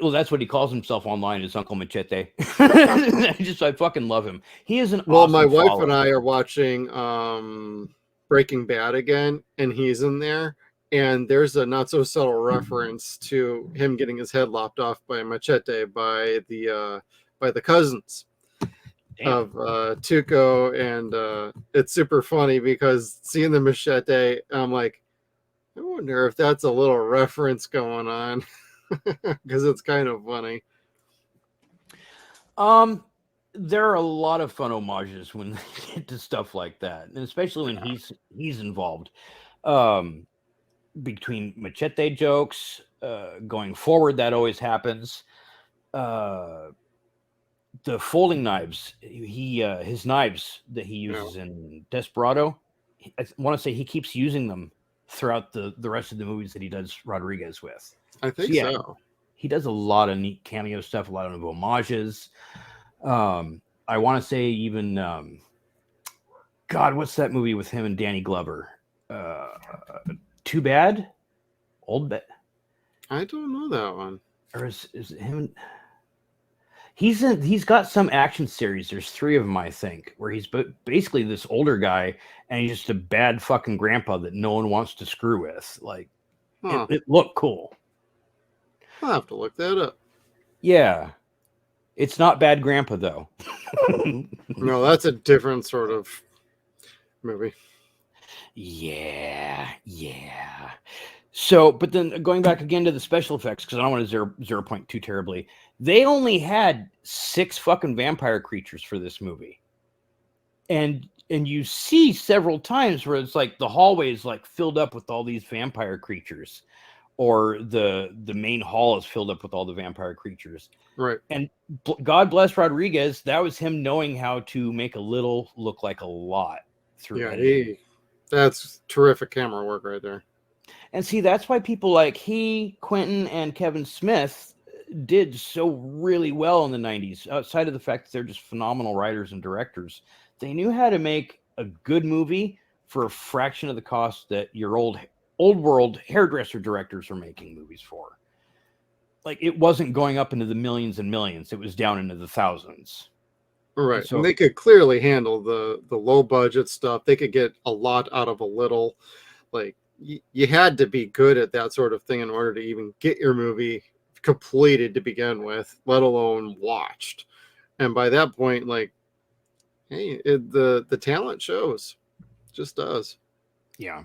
well, that's what he calls himself online, is Uncle Machete. I fucking love him. He is an awesome My wife follower. and I are watching Breaking Bad again, and he's in there. And there's a not so subtle reference to him getting his head lopped off by a machete by the cousins of Tuco, and it's super funny because seeing the machete, I'm like, I wonder if that's a little reference going on because it's kind of funny. There are a lot of fun homages when they get to stuff like that, and especially when he's involved. Between machete jokes, going forward, that always happens. The folding knives, his knives that he uses in Desperado, I want to say he keeps using them throughout the rest of the movies that he does Rodriguez with. I think so. He does a lot of neat cameo stuff, a lot of homages. I want to say even God, what's that movie with him and Danny Glover? Too Bad? Old Bad? I don't know that one. Or is it him? He's got some action series. There's 3 of them, I think, where he's basically this older guy and he's just a bad fucking grandpa that no one wants to screw with. Like, it looked cool. I'll have to look that up. Yeah. It's not Bad Grandpa, though. No, that's a different sort of movie. Yeah. So, but then going back again to the special effects, because I don't want to Zero.Point too terribly, they only had 6 fucking vampire creatures for this movie. And you see several times where it's like the hallway is like filled up with all these vampire creatures, or the main hall is filled up with all the vampire creatures. Right. And God bless Rodriguez, that was him knowing how to make a little look like a lot through editing. That's terrific camera work right there. And see, that's why people like Quentin, and Kevin Smith did so really well in the 90s. Outside of the fact that they're just phenomenal writers and directors, they knew how to make a good movie for a fraction of the cost that your old world hairdresser directors are making movies for. Like, it wasn't going up into the millions and millions. It was down into the thousands. Right. So, and they could clearly handle the low budget stuff. They could get a lot out of a little. Like, you had to be good at that sort of thing in order to even get your movie completed to begin with, let alone watched. And by that point, like, hey, the talent shows. It just does. Yeah.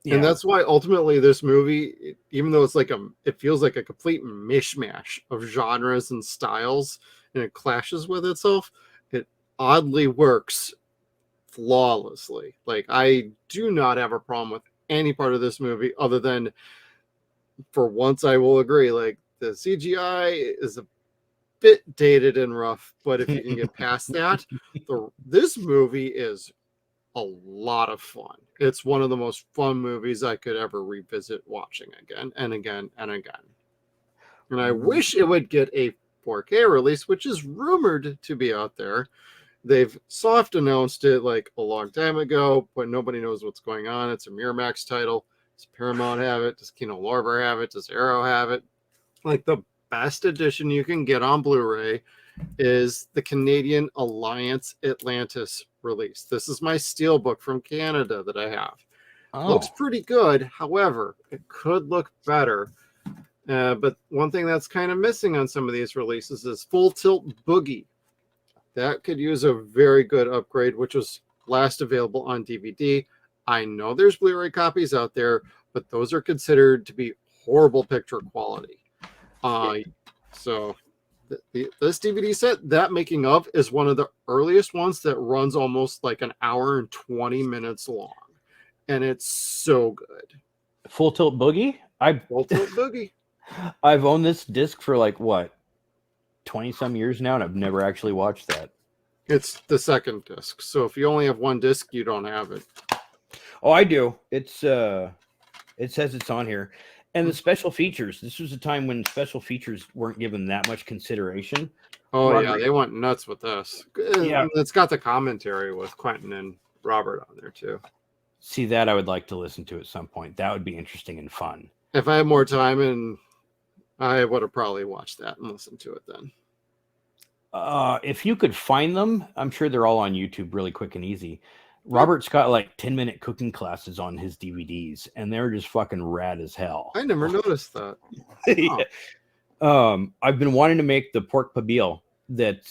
And that's why ultimately this movie, even though it's like it feels like a complete mishmash of genres and styles, and it clashes with itself, it oddly works flawlessly. Like, I do not have a problem with any part of this movie, other than, for once, I will agree, like, the CGI is a bit dated and rough, but if you can get past that, this movie is a lot of fun. It's one of the most fun movies I could ever revisit watching again and again and again. And I wish it would get a 4K release, which is rumored to be out there. They've soft announced it like a long time ago, but nobody knows what's going on. It's a Miramax title. Does Paramount have it? Does Kino Lorber have it? Does Arrow have it? Like, the best edition you can get on Blu-ray is the Canadian Alliance Atlantis release. This is my steelbook from Canada that I have. Looks Oh, pretty good. However, it could look better. But one thing that's kind of missing on some of these releases is Full Tilt Boogie. That could use a very good upgrade, which was last available on DVD. I know there's Blu-ray copies out there, but those are considered to be horrible picture quality. So this DVD set, that making of, is one of the earliest ones that runs almost like an hour and 20 minutes long. And it's so good. Full Tilt Boogie. Full Tilt Boogie. I've owned this disc for like what, 20 some years now, and I've never actually watched that. It's the second disc. So if you only have one disc, you don't have it. Oh, I do. It says it's on here. And the special features. This was a time when special features weren't given that much consideration. Oh, Robert, yeah, they went nuts with this. Yeah. It's got the commentary with Quentin and Robert on there, too. See, that I would like to listen to at some point. That would be interesting and fun. If I had more time, and I would have probably watched that and listened to it then. If you could find them, I'm sure they're all on YouTube really quick and easy. Robert's got like 10-minute cooking classes on his DVDs, and they're just fucking rad as hell. I never noticed that. I've been wanting to make the pork pabille that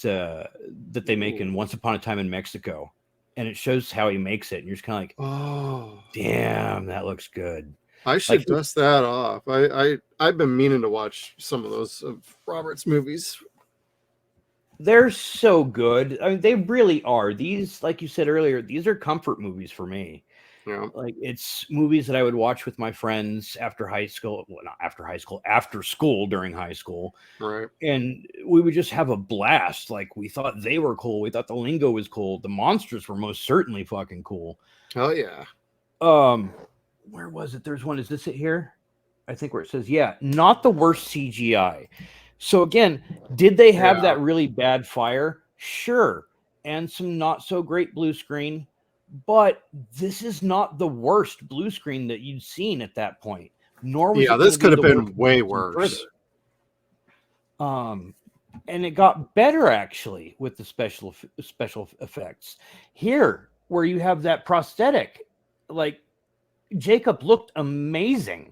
they make in Once Upon a Time in Mexico, and it shows how he makes it, and you're just kind of like, oh, damn, that looks good. I should dust that off. I've been meaning to watch some of those of Robert's movies. They're so good. I mean, they really are. These, like you said earlier, these are comfort movies for me. Yeah. Like, it's movies that I would watch with my friends after high school. Well, not after high school, after school during high school. Right. And we would just have a blast. Like, we thought they were cool. We thought the lingo was cool. The monsters were most certainly fucking cool. Oh, yeah. Where was it? There's one. Is this it here? I think where it says, yeah, not the worst CGI. So again, did they have that really bad fire? Sure. And some not so great blue screen, but this is not the worst blue screen that you'd seen at that point. Nor was this could have been way worse. And it got better actually with the special effects. Here, where you have that prosthetic, like Jacob looked amazing.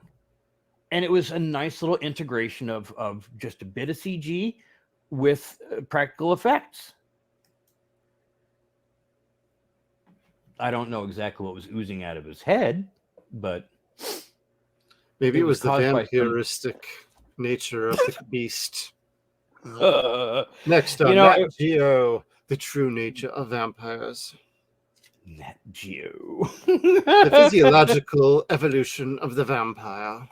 And it was a nice little integration of just a bit of CG with practical effects. I don't know exactly what was oozing out of his head, but maybe it was the vampiristic nature of the beast. Next on Nat Geo, the true nature of vampires. Nat Geo. The physiological evolution of the vampire.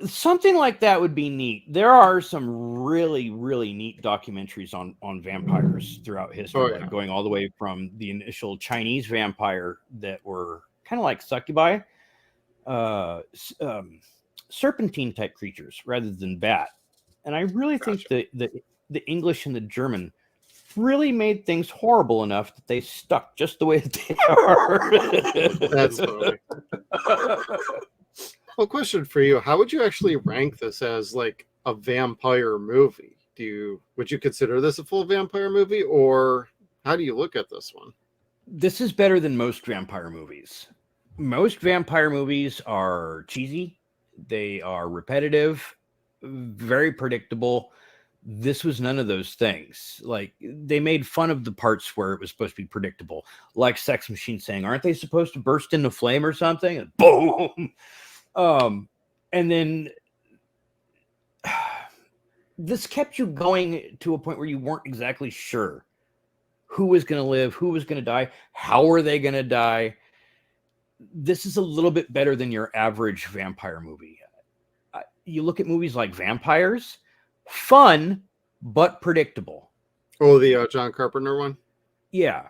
Something like that would be neat. There are some really, really neat documentaries on vampires throughout history, like going all the way from the initial Chinese vampire that were kind of like succubi, serpentine type creatures rather than bat. And I really think that the English and the German really made things horrible enough that they stuck just the way that they are. That's funny. Well, question for you: how would you actually rank this as like a vampire movie? Would you consider this a full vampire movie, or how do you look at this one? This is better than most vampire movies. Most vampire movies are cheesy. They are repetitive, very predictable. This was none of those things. Like, they made fun of the parts where it was supposed to be predictable, like Sex Machine saying, "Aren't they supposed to burst into flame or something?" And boom. And then this kept you going to a point where you weren't exactly sure who was going to live, who was going to die, how are they going to die. This is a little bit better than your average vampire movie. You look at movies like Vampires, fun, but predictable. Oh, the John Carpenter one? Yeah.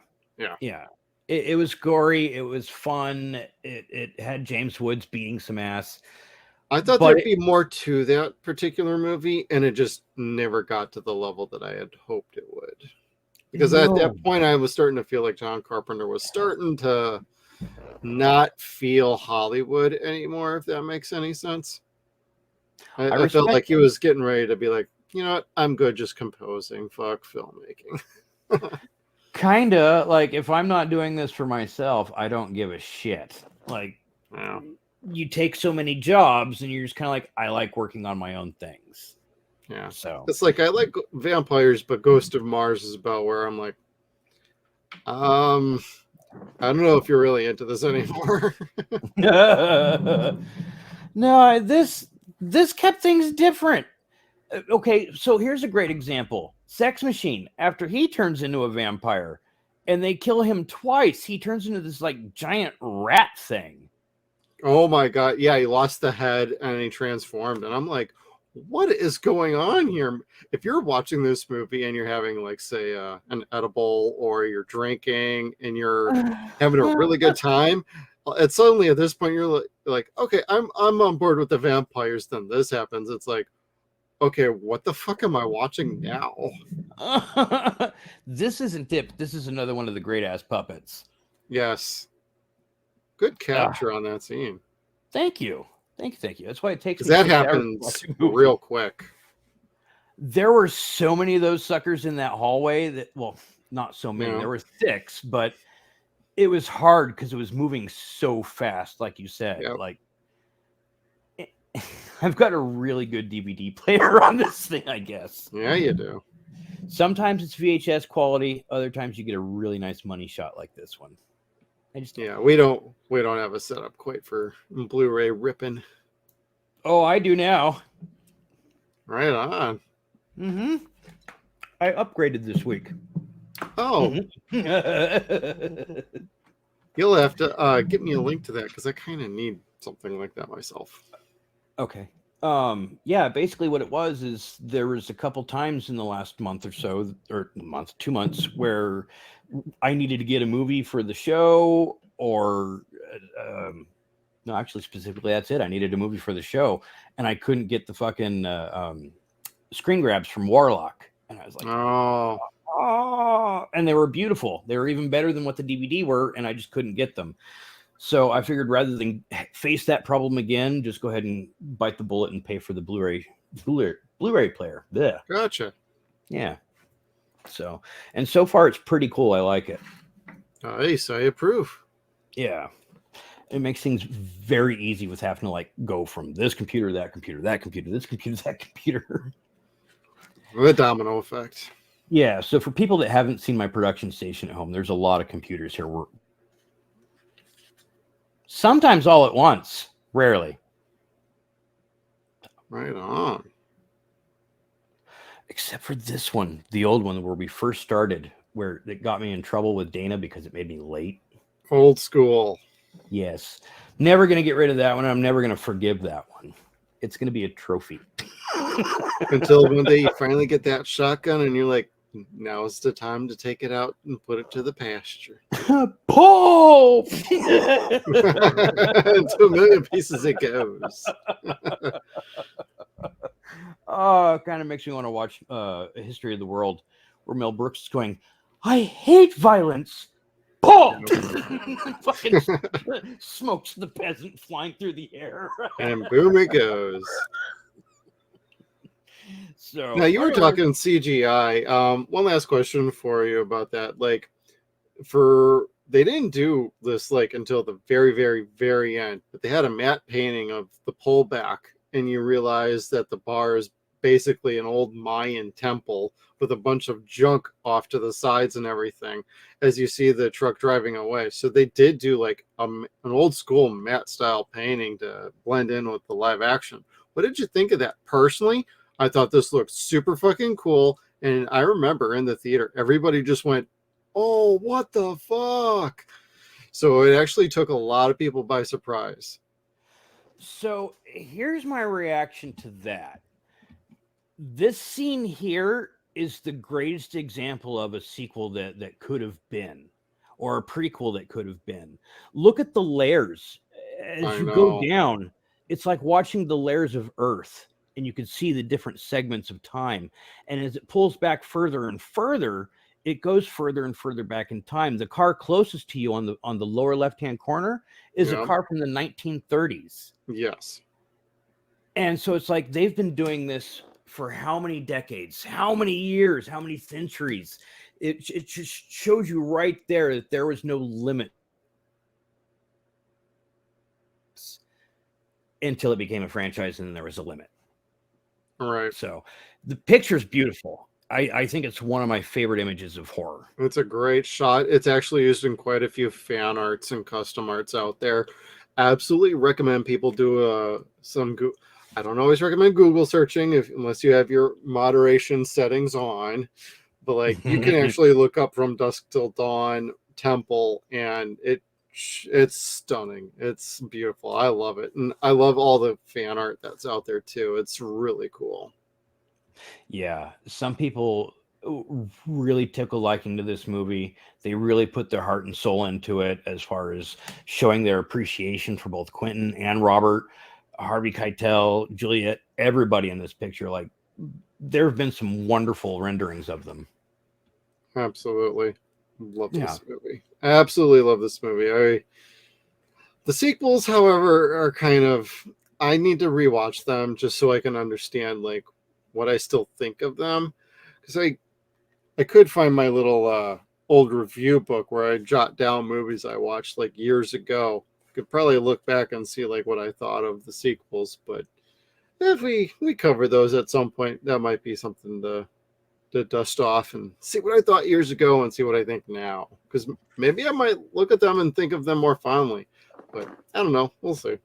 It was gory. It was fun. It had James Woods beating some ass. I thought there'd be more to that particular movie, and it just never got to the level that I had hoped it would. Because at that point, I was starting to feel like John Carpenter was starting to not feel Hollywood anymore, if that makes any sense. I felt like he was getting ready to be like, you know what, I'm good just composing. Fuck filmmaking. Kinda like if I'm not doing this for myself, I don't give a shit. Like Yeah. you take so many jobs and you're just kind of like, I like working on my own things. Yeah. So It's like I like vampires, but Ghost of Mars is about where I'm like, I don't know if you're really into this anymore. no, this kept things different. Okay, so here's a great example. Sex Machine, after he turns into a vampire and they kill him twice, he turns into this like giant rat thing. Oh my god. Yeah, he lost the head and he transformed. And I'm like, what is going on here? If you're watching this movie and you're having, like, say, an edible or you're drinking and you're having a really good time, it's suddenly at this point you're like, okay, I'm on board with the vampires. Then this happens. It's like, okay, what the fuck am I watching now? This isn't Dip. This is another one of the great ass puppets. Yes, good capture on that scene. Thank you. Thank you. That's why it takes me Because that 6 hours to happens watch a movie. real quick. There were so many of those suckers in that hallway that, well, not so many. Yeah. There were 6, but it was hard because it was moving so fast, like you said. Yep. Like, I've got a really good DVD player on this thing, I guess. Yeah, you do. Sometimes it's VHS quality. Other times you get a really nice money shot like this one. Yeah, we don't have a setup quite for Blu-ray ripping. Oh, I do now. Right on. Mm-hmm. I upgraded this week. Oh, Mm-hmm. you'll have to get me a link to that because I kind of need something like that myself. Okay. Yeah, basically what it was is there was a couple times in the last month or so, or 2 months, where I needed to get a movie for the show, or no, actually specifically that's it. I needed a movie for the show, and I couldn't get the fucking screen grabs from Warlock, and I was like, oh, and they were beautiful. They were even better than what the DVD were, and I just couldn't get them. So I figured rather than face that problem again, just go ahead and bite the bullet and pay for the Blu-ray player. Blech. Gotcha. Yeah. So, and so far it's pretty cool. I like it. Nice, I approve. Yeah. It makes things very easy with having to like go from this computer, that computer, that computer, this computer, that computer. The domino effect. Yeah. So for people that haven't seen my production station at home, there's a lot of computers here. Sometimes all at once, rarely. Right on. Except for this one, the old one where we first started, where it got me in trouble with Dana because it made me late. Old school. Yes. Never going to get rid of that one. I'm never going to forgive that one. It's going to be a trophy. Until one day you finally get that shotgun and you're like, now's the time to take it out and put it to the pasture. Paul! To a million pieces it goes. Oh, it kind of makes me want to watch A History of the World, where Mel Brooks is going, I hate violence. Paul! Fucking smokes the peasant flying through the air. And boom it goes. So now you were talking CGI. One last question for you about that. Like, they didn't do this like until the very, very, very end, but they had a matte painting of the pullback, and you realize that the bar is basically an old Mayan temple with a bunch of junk off to the sides and everything as you see the truck driving away. So they did do like an old school matte style painting to blend in with the live action. What did you think of that? Personally, I thought this looked super fucking cool. And I remember in the theater, everybody just went, oh, what the fuck? So it actually took a lot of people by surprise. So here's my reaction to that. This scene here is the greatest example of a sequel that could have been, or a prequel that could have been. Look at the layers. As you go down, it's like watching the layers of Earth, and you can see the different segments of time. And as it pulls back further and further, it goes further and further back in time. The car closest to you on the lower left-hand corner is a car from the 1930s. Yes. And so it's like they've been doing this for how many decades, how many years, how many centuries? it just shows you right there that there was no limit until it became a franchise, and then there was a limit. Right. So the picture's beautiful. I think it's one of my favorite images of horror. It's a great shot. It's actually used in quite a few fan arts and custom arts out there. Absolutely recommend people do some. I don't always recommend Google searching unless you have your moderation settings on, but like you can actually look up From Dusk Till Dawn Temple, and it's stunning. It's beautiful. I love it, and I love all the fan art that's out there too. It's really cool. Yeah, some people really took a liking to this movie. They really put their heart and soul into it as far as showing their appreciation for both Quentin and Robert, Harvey Keitel, Juliet, everybody in this picture. Like, there have been some wonderful renderings of them. Absolutely. Love this movie. Absolutely love this movie. The sequels, however, are kind of, I need to rewatch them just so I can understand like what I still think of them, because I could find my little old review book where I jot down movies I watched like years ago. Could probably look back and see like what I thought of the sequels, but if we cover those at some point, that might be something to dust off and see what I thought years ago and see what I think now, because maybe I might look at them and think of them more fondly, but I don't know. We'll see.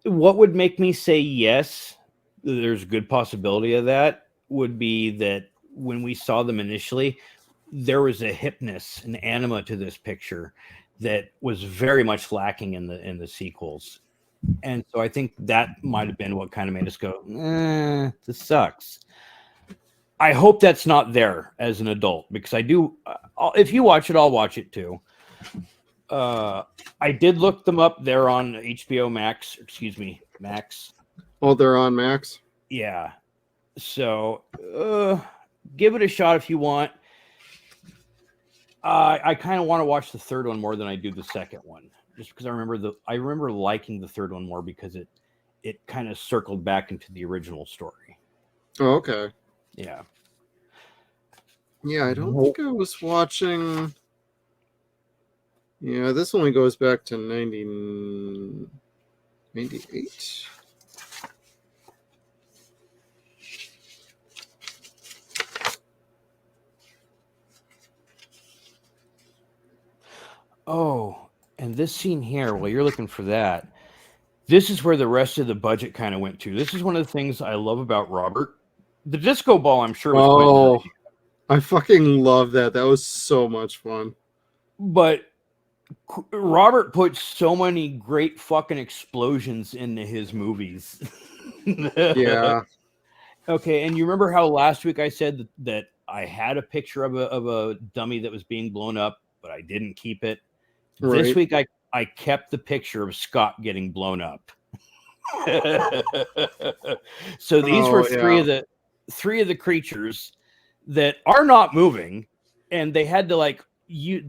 What would make me say yes, there's a good possibility of that, would be that when we saw them initially, there was a hipness, an anima to this picture that was very much lacking in the sequels. And so I think that might have been what kind of made us go, this sucks. I hope that's not there as an adult, because I do. If you watch it, I'll watch it too. I did look them up. They're on HBO Max. Excuse me, Max. Oh, they're on Max? Yeah. So give it a shot if you want. I kind of want to watch the third one more than I do the second one, just because I remember liking the third one more because it kind of circled back into the original story. Oh, okay. Yeah. Yeah, I don't think I was watching. Yeah, this only goes back to 98. Oh, and this scene here, while you're looking for that, this is where the rest of the budget kind of went to. This is one of the things I love about Robert. The disco ball, I'm sure, was Oh, quite. I fucking love that. That was so much fun. But Robert put so many great fucking explosions into his movies. Yeah. Okay, and you remember how last week I said that I had a picture of a dummy that was being blown up, but I didn't keep it? Right. This week I kept the picture of Scott getting blown up. So these were three of the creatures that are not moving, and they had to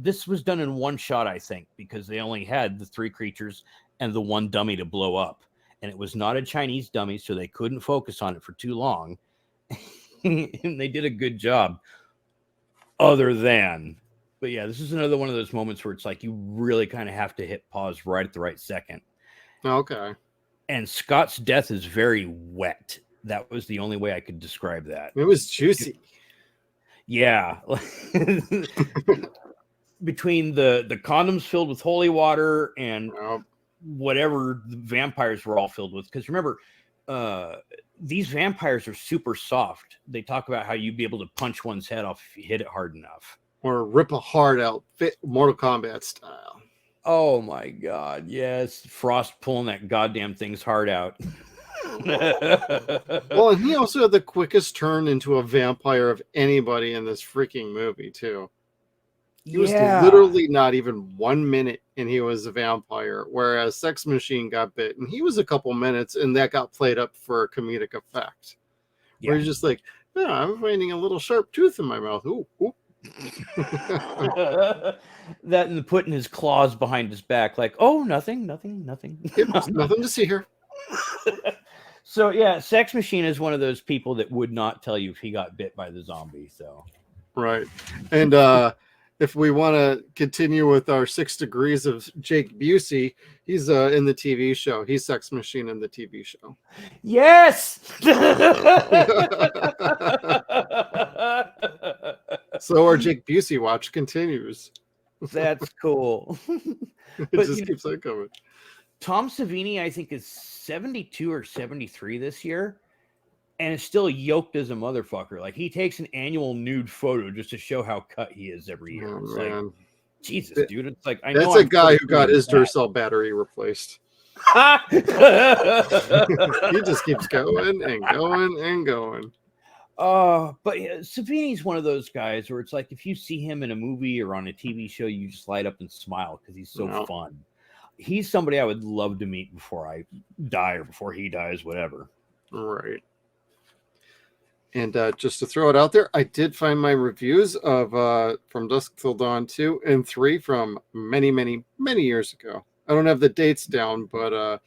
this was done in one shot, I think, because they only had the three creatures and the one dummy to blow up, and it was not a Chinese dummy, so they couldn't focus on it for too long. And they did a good job, but yeah, this is another one of those moments where it's like you really kind of have to hit pause right at the right second. Okay. And Scott's death is very wet. That was the only way I could describe that. It was juicy. Yeah. Between the condoms filled with holy water and whatever the vampires were all filled with. Because remember, these vampires are super soft. They talk about how you'd be able to punch one's head off if you hit it hard enough. Or rip a heart out, Mortal Kombat style. Oh my God. Yes. Frost pulling that goddamn thing's heart out. Well, and he also had the quickest turn into a vampire of anybody in this freaking movie, too. He was literally not even 1 minute and he was a vampire, whereas Sex Machine got bit and he was a couple minutes and that got played up for a comedic effect. Yeah. Where he's just like, yeah, I'm finding a little sharp tooth in my mouth. Ooh, ooh. That and putting his claws behind his back, like, oh, nothing. Yep, nothing to see here. So yeah, Sex Machine is one of those people that would not tell you if he got bit by the zombie. So Right. And if we want to continue with our 6 degrees of Jake Busey, he's in the TV show. He's Sex Machine in the TV show. Yes. So our Jake Busey watch continues. That's cool. It But just keeps on coming. Tom Savini, I think, is 72 or 73 this year, and is still yoked as a motherfucker. Like, he takes an annual nude photo just to show how cut he is every year. Oh, It's man. like, Jesus, dude. It's like, I That's know a I'm guy who got his that. Duracell battery replaced. He just keeps going and going and going. But Savini's one of those guys where it's like, if you see him in a movie or on a TV show, you just light up and smile because he's so fun. He's somebody I would love to meet before I die or before he dies, whatever. Right. And just to throw it out there, I did find my reviews of From Dusk Till Dawn 2 and 3 from many, many, many years ago. I don't have the dates down, but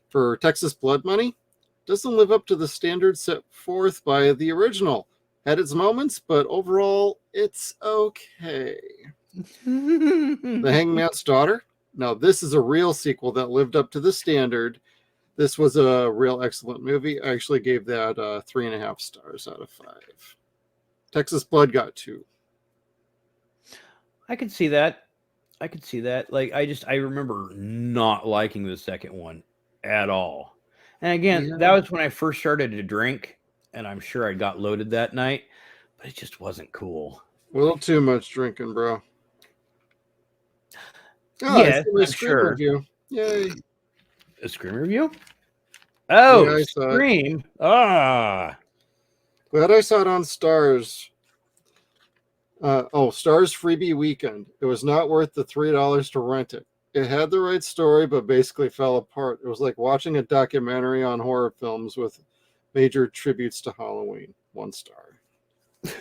for Texas Blood Money, doesn't live up to the standards set forth by the original. Had its moments, but overall, it's okay. The Hangman's Daughter. Now, this is a real sequel that lived up to the standard. This was a real excellent movie. I actually gave that 3.5 stars out of 5. Texas Blood got 2. I could see that. Like, I remember not liking the second one at all. And again, that was when I first started to drink, and I'm sure I got loaded that night, but it just wasn't cool. A little too much drinking, bro. Oh, yeah, I'm sure. Review. Yay. A Scream review? Oh, yeah, Scream. Glad I saw it on Stars. Stars freebie weekend. It was not worth the $3 to rent it. It had the right story, but basically fell apart. It was like watching a documentary on horror films with major tributes to Halloween. 1 star.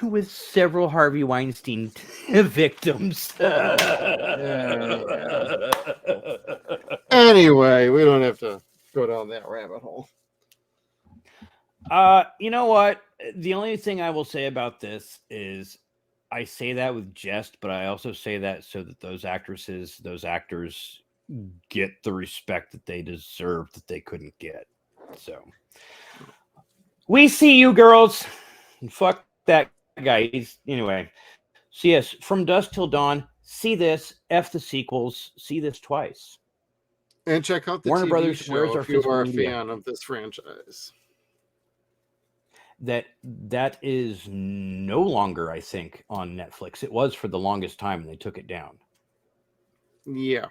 With several Harvey Weinstein victims. Anyway, we don't have to go down that rabbit hole. You know what? The only thing I will say about this is I say that with jest, but I also say that so that those actors get the respect that they deserve that they couldn't get. So we see you, girls. Fuck that guy. Anyway. So yes, From Dusk Till Dawn. See this. F the sequels. See this twice. And check out the Warner TV Brothers. show Where's our if you are a media? fan of this franchise. That is no longer, I think, on Netflix. It was for the longest time, and they took it down. Yeah.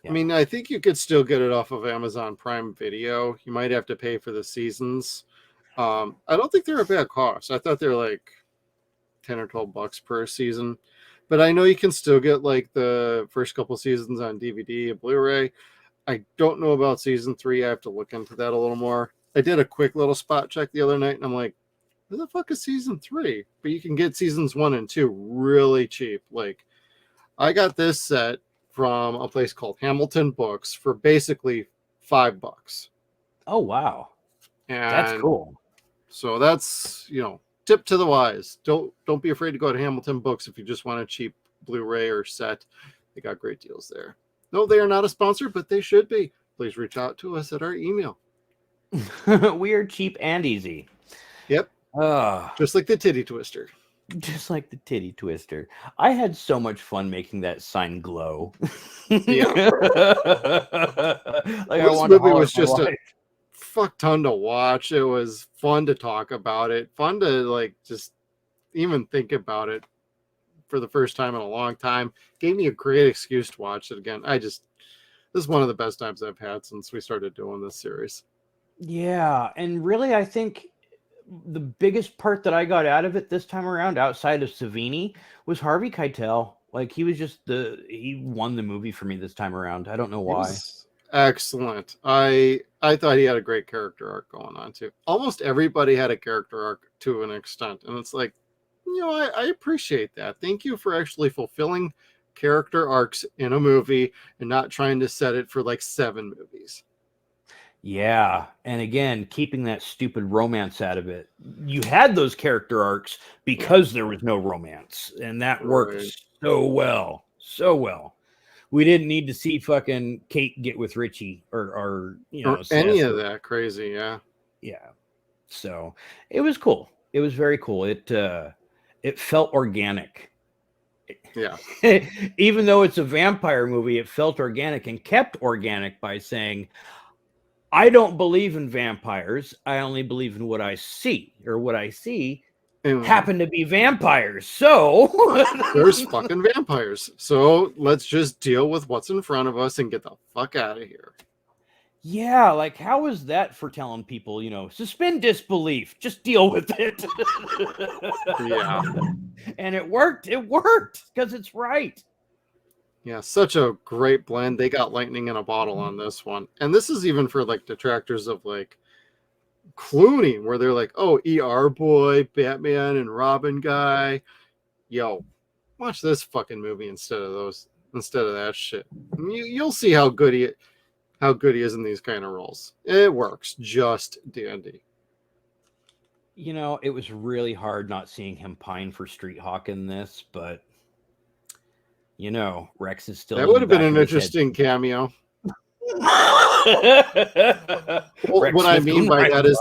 I mean, I think you could still get it off of Amazon Prime Video. You might have to pay for the seasons. I don't think they're a bad cost. I thought they're like $10 or $12 per season. But I know you can still get like the first couple seasons on DVD and Blu-ray. I don't know about season 3. I have to look into that a little more. I did a quick little spot check the other night, and I'm like, where the fuck is season 3? But you can get seasons 1 and 2 really cheap. Like, I got this set from a place called Hamilton Books for basically $5. Oh, wow. And that's cool. So that's, tip to the wise. Don't be afraid to go to Hamilton Books if you just want a cheap Blu-ray or set. They got great deals there. No, they are not a sponsor, but they should be. Please reach out to us at our email. We are cheap and easy. Yep. Just like the titty twister. Just like the titty twister. I had so much fun making that sign glow. Yeah. Like, this movie was just a fuck ton to watch. It was fun to talk about it. Fun to like just even think about it for the first time in a long time. Gave me a great excuse to watch it again. This is one of the best times I've had since we started doing this series. Yeah, and really, I think the biggest part that I got out of it this time around, outside of Savini, was Harvey Keitel. Like, he was he won the movie for me this time around. I don't know why. Excellent. I thought he had a great character arc going on too. Almost everybody had a character arc to an extent, and it's like, I appreciate that. Thank you for actually fulfilling character arcs in a movie and not trying to set it for like 7 movies. Yeah, and again, keeping that stupid romance out of it. You had those character arcs because there was no romance, and that worked Right. so well, so well. We didn't need to see fucking Kate get with Richie or Or any Seth of or that crazy, yeah. yeah. So it was cool. It was very cool. It felt organic. Yeah. Even though it's a vampire movie, it felt organic and kept organic by saying, I don't believe in vampires. I only believe in what I see, or what I see And happen to be vampires. So there's fucking vampires. So let's just deal with what's in front of us and get the fuck out of here. yeah, like how is that for telling people, suspend disbelief, just deal with it. Yeah. And it worked. It worked because it's right. Yeah, such a great blend. They got lightning in a bottle on this one. And this is even for like detractors of like Clooney, where they're like, oh, ER boy, Batman and Robin guy. Yo, watch this fucking movie instead of that shit. You'll see how good he is in these kind of roles. It works just dandy. It was really hard not seeing him pine for Street Hawk in this, but Rex is still. That would have been an interesting cameo. Well, what I mean by that is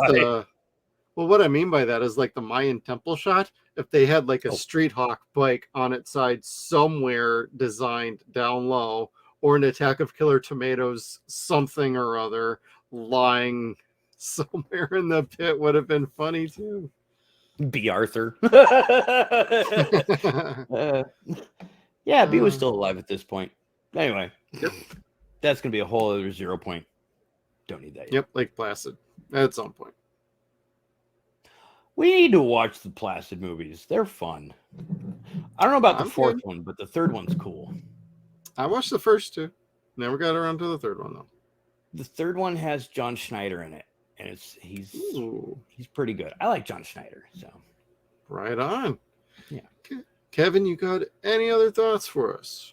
what I mean by that is like the Mayan temple shot. If they had like a Street Hawk bike on its side somewhere designed down low, or an Attack of Killer Tomatoes something or other lying somewhere in the pit, would have been funny too. B. Arthur. Yeah, B was still alive at this point. Anyway, yep. That's going to be a whole other 0 Point. Don't need that yet. Yep, Lake Placid at some point. We need to watch the Placid movies. They're fun. I don't know about the fourth one, but the third one's cool. I watched the first two. Never got around to the third one, though. The third one has John Schneider in it, and he's pretty good. I like John Schneider, so. Right on. Yeah. Kevin, you got any other thoughts for us?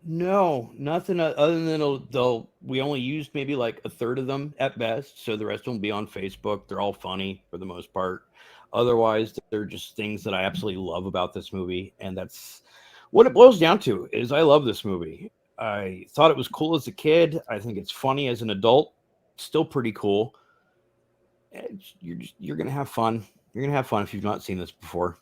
No, nothing other than we only used maybe like a third of them at best, so the rest of them will be on Facebook. They're all funny for the most part. Otherwise, they're just things that I absolutely love about this movie, and that's what it boils down to. Is I love this movie. I thought it was cool as a kid. I think it's funny as an adult. Still pretty cool. You're gonna have fun. You're gonna have fun if you've not seen this before.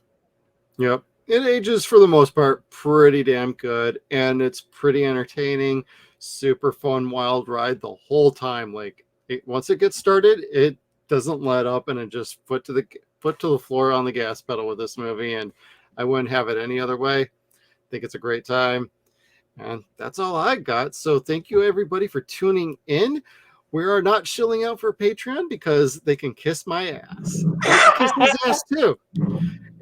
Yep. It ages for the most part pretty damn good, and it's pretty entertaining. Super fun, wild ride the whole time. Like once it gets started, it doesn't let up, and it just foot to the floor on the gas pedal with this movie. And I wouldn't have it any other way. I think it's a great time, and that's all I got. So thank you everybody for tuning in. We are not shilling out for Patreon because they can kiss my ass. They can kiss his ass too.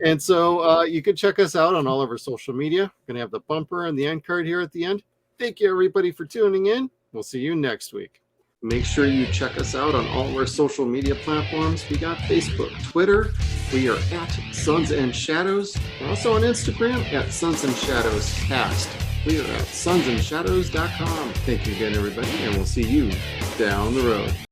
And so you can check us out on all of our social media. We're going to have the bumper and the end card here at the end. Thank you, everybody, for tuning in. We'll see you next week. Make sure you check us out on all of our social media platforms. We got Facebook, Twitter. We are at Suns and Shadows. We're also on Instagram at Suns and Shadows Cast. We are at SunsAndShadows.com. Thank you again, everybody, and we'll see you down the road.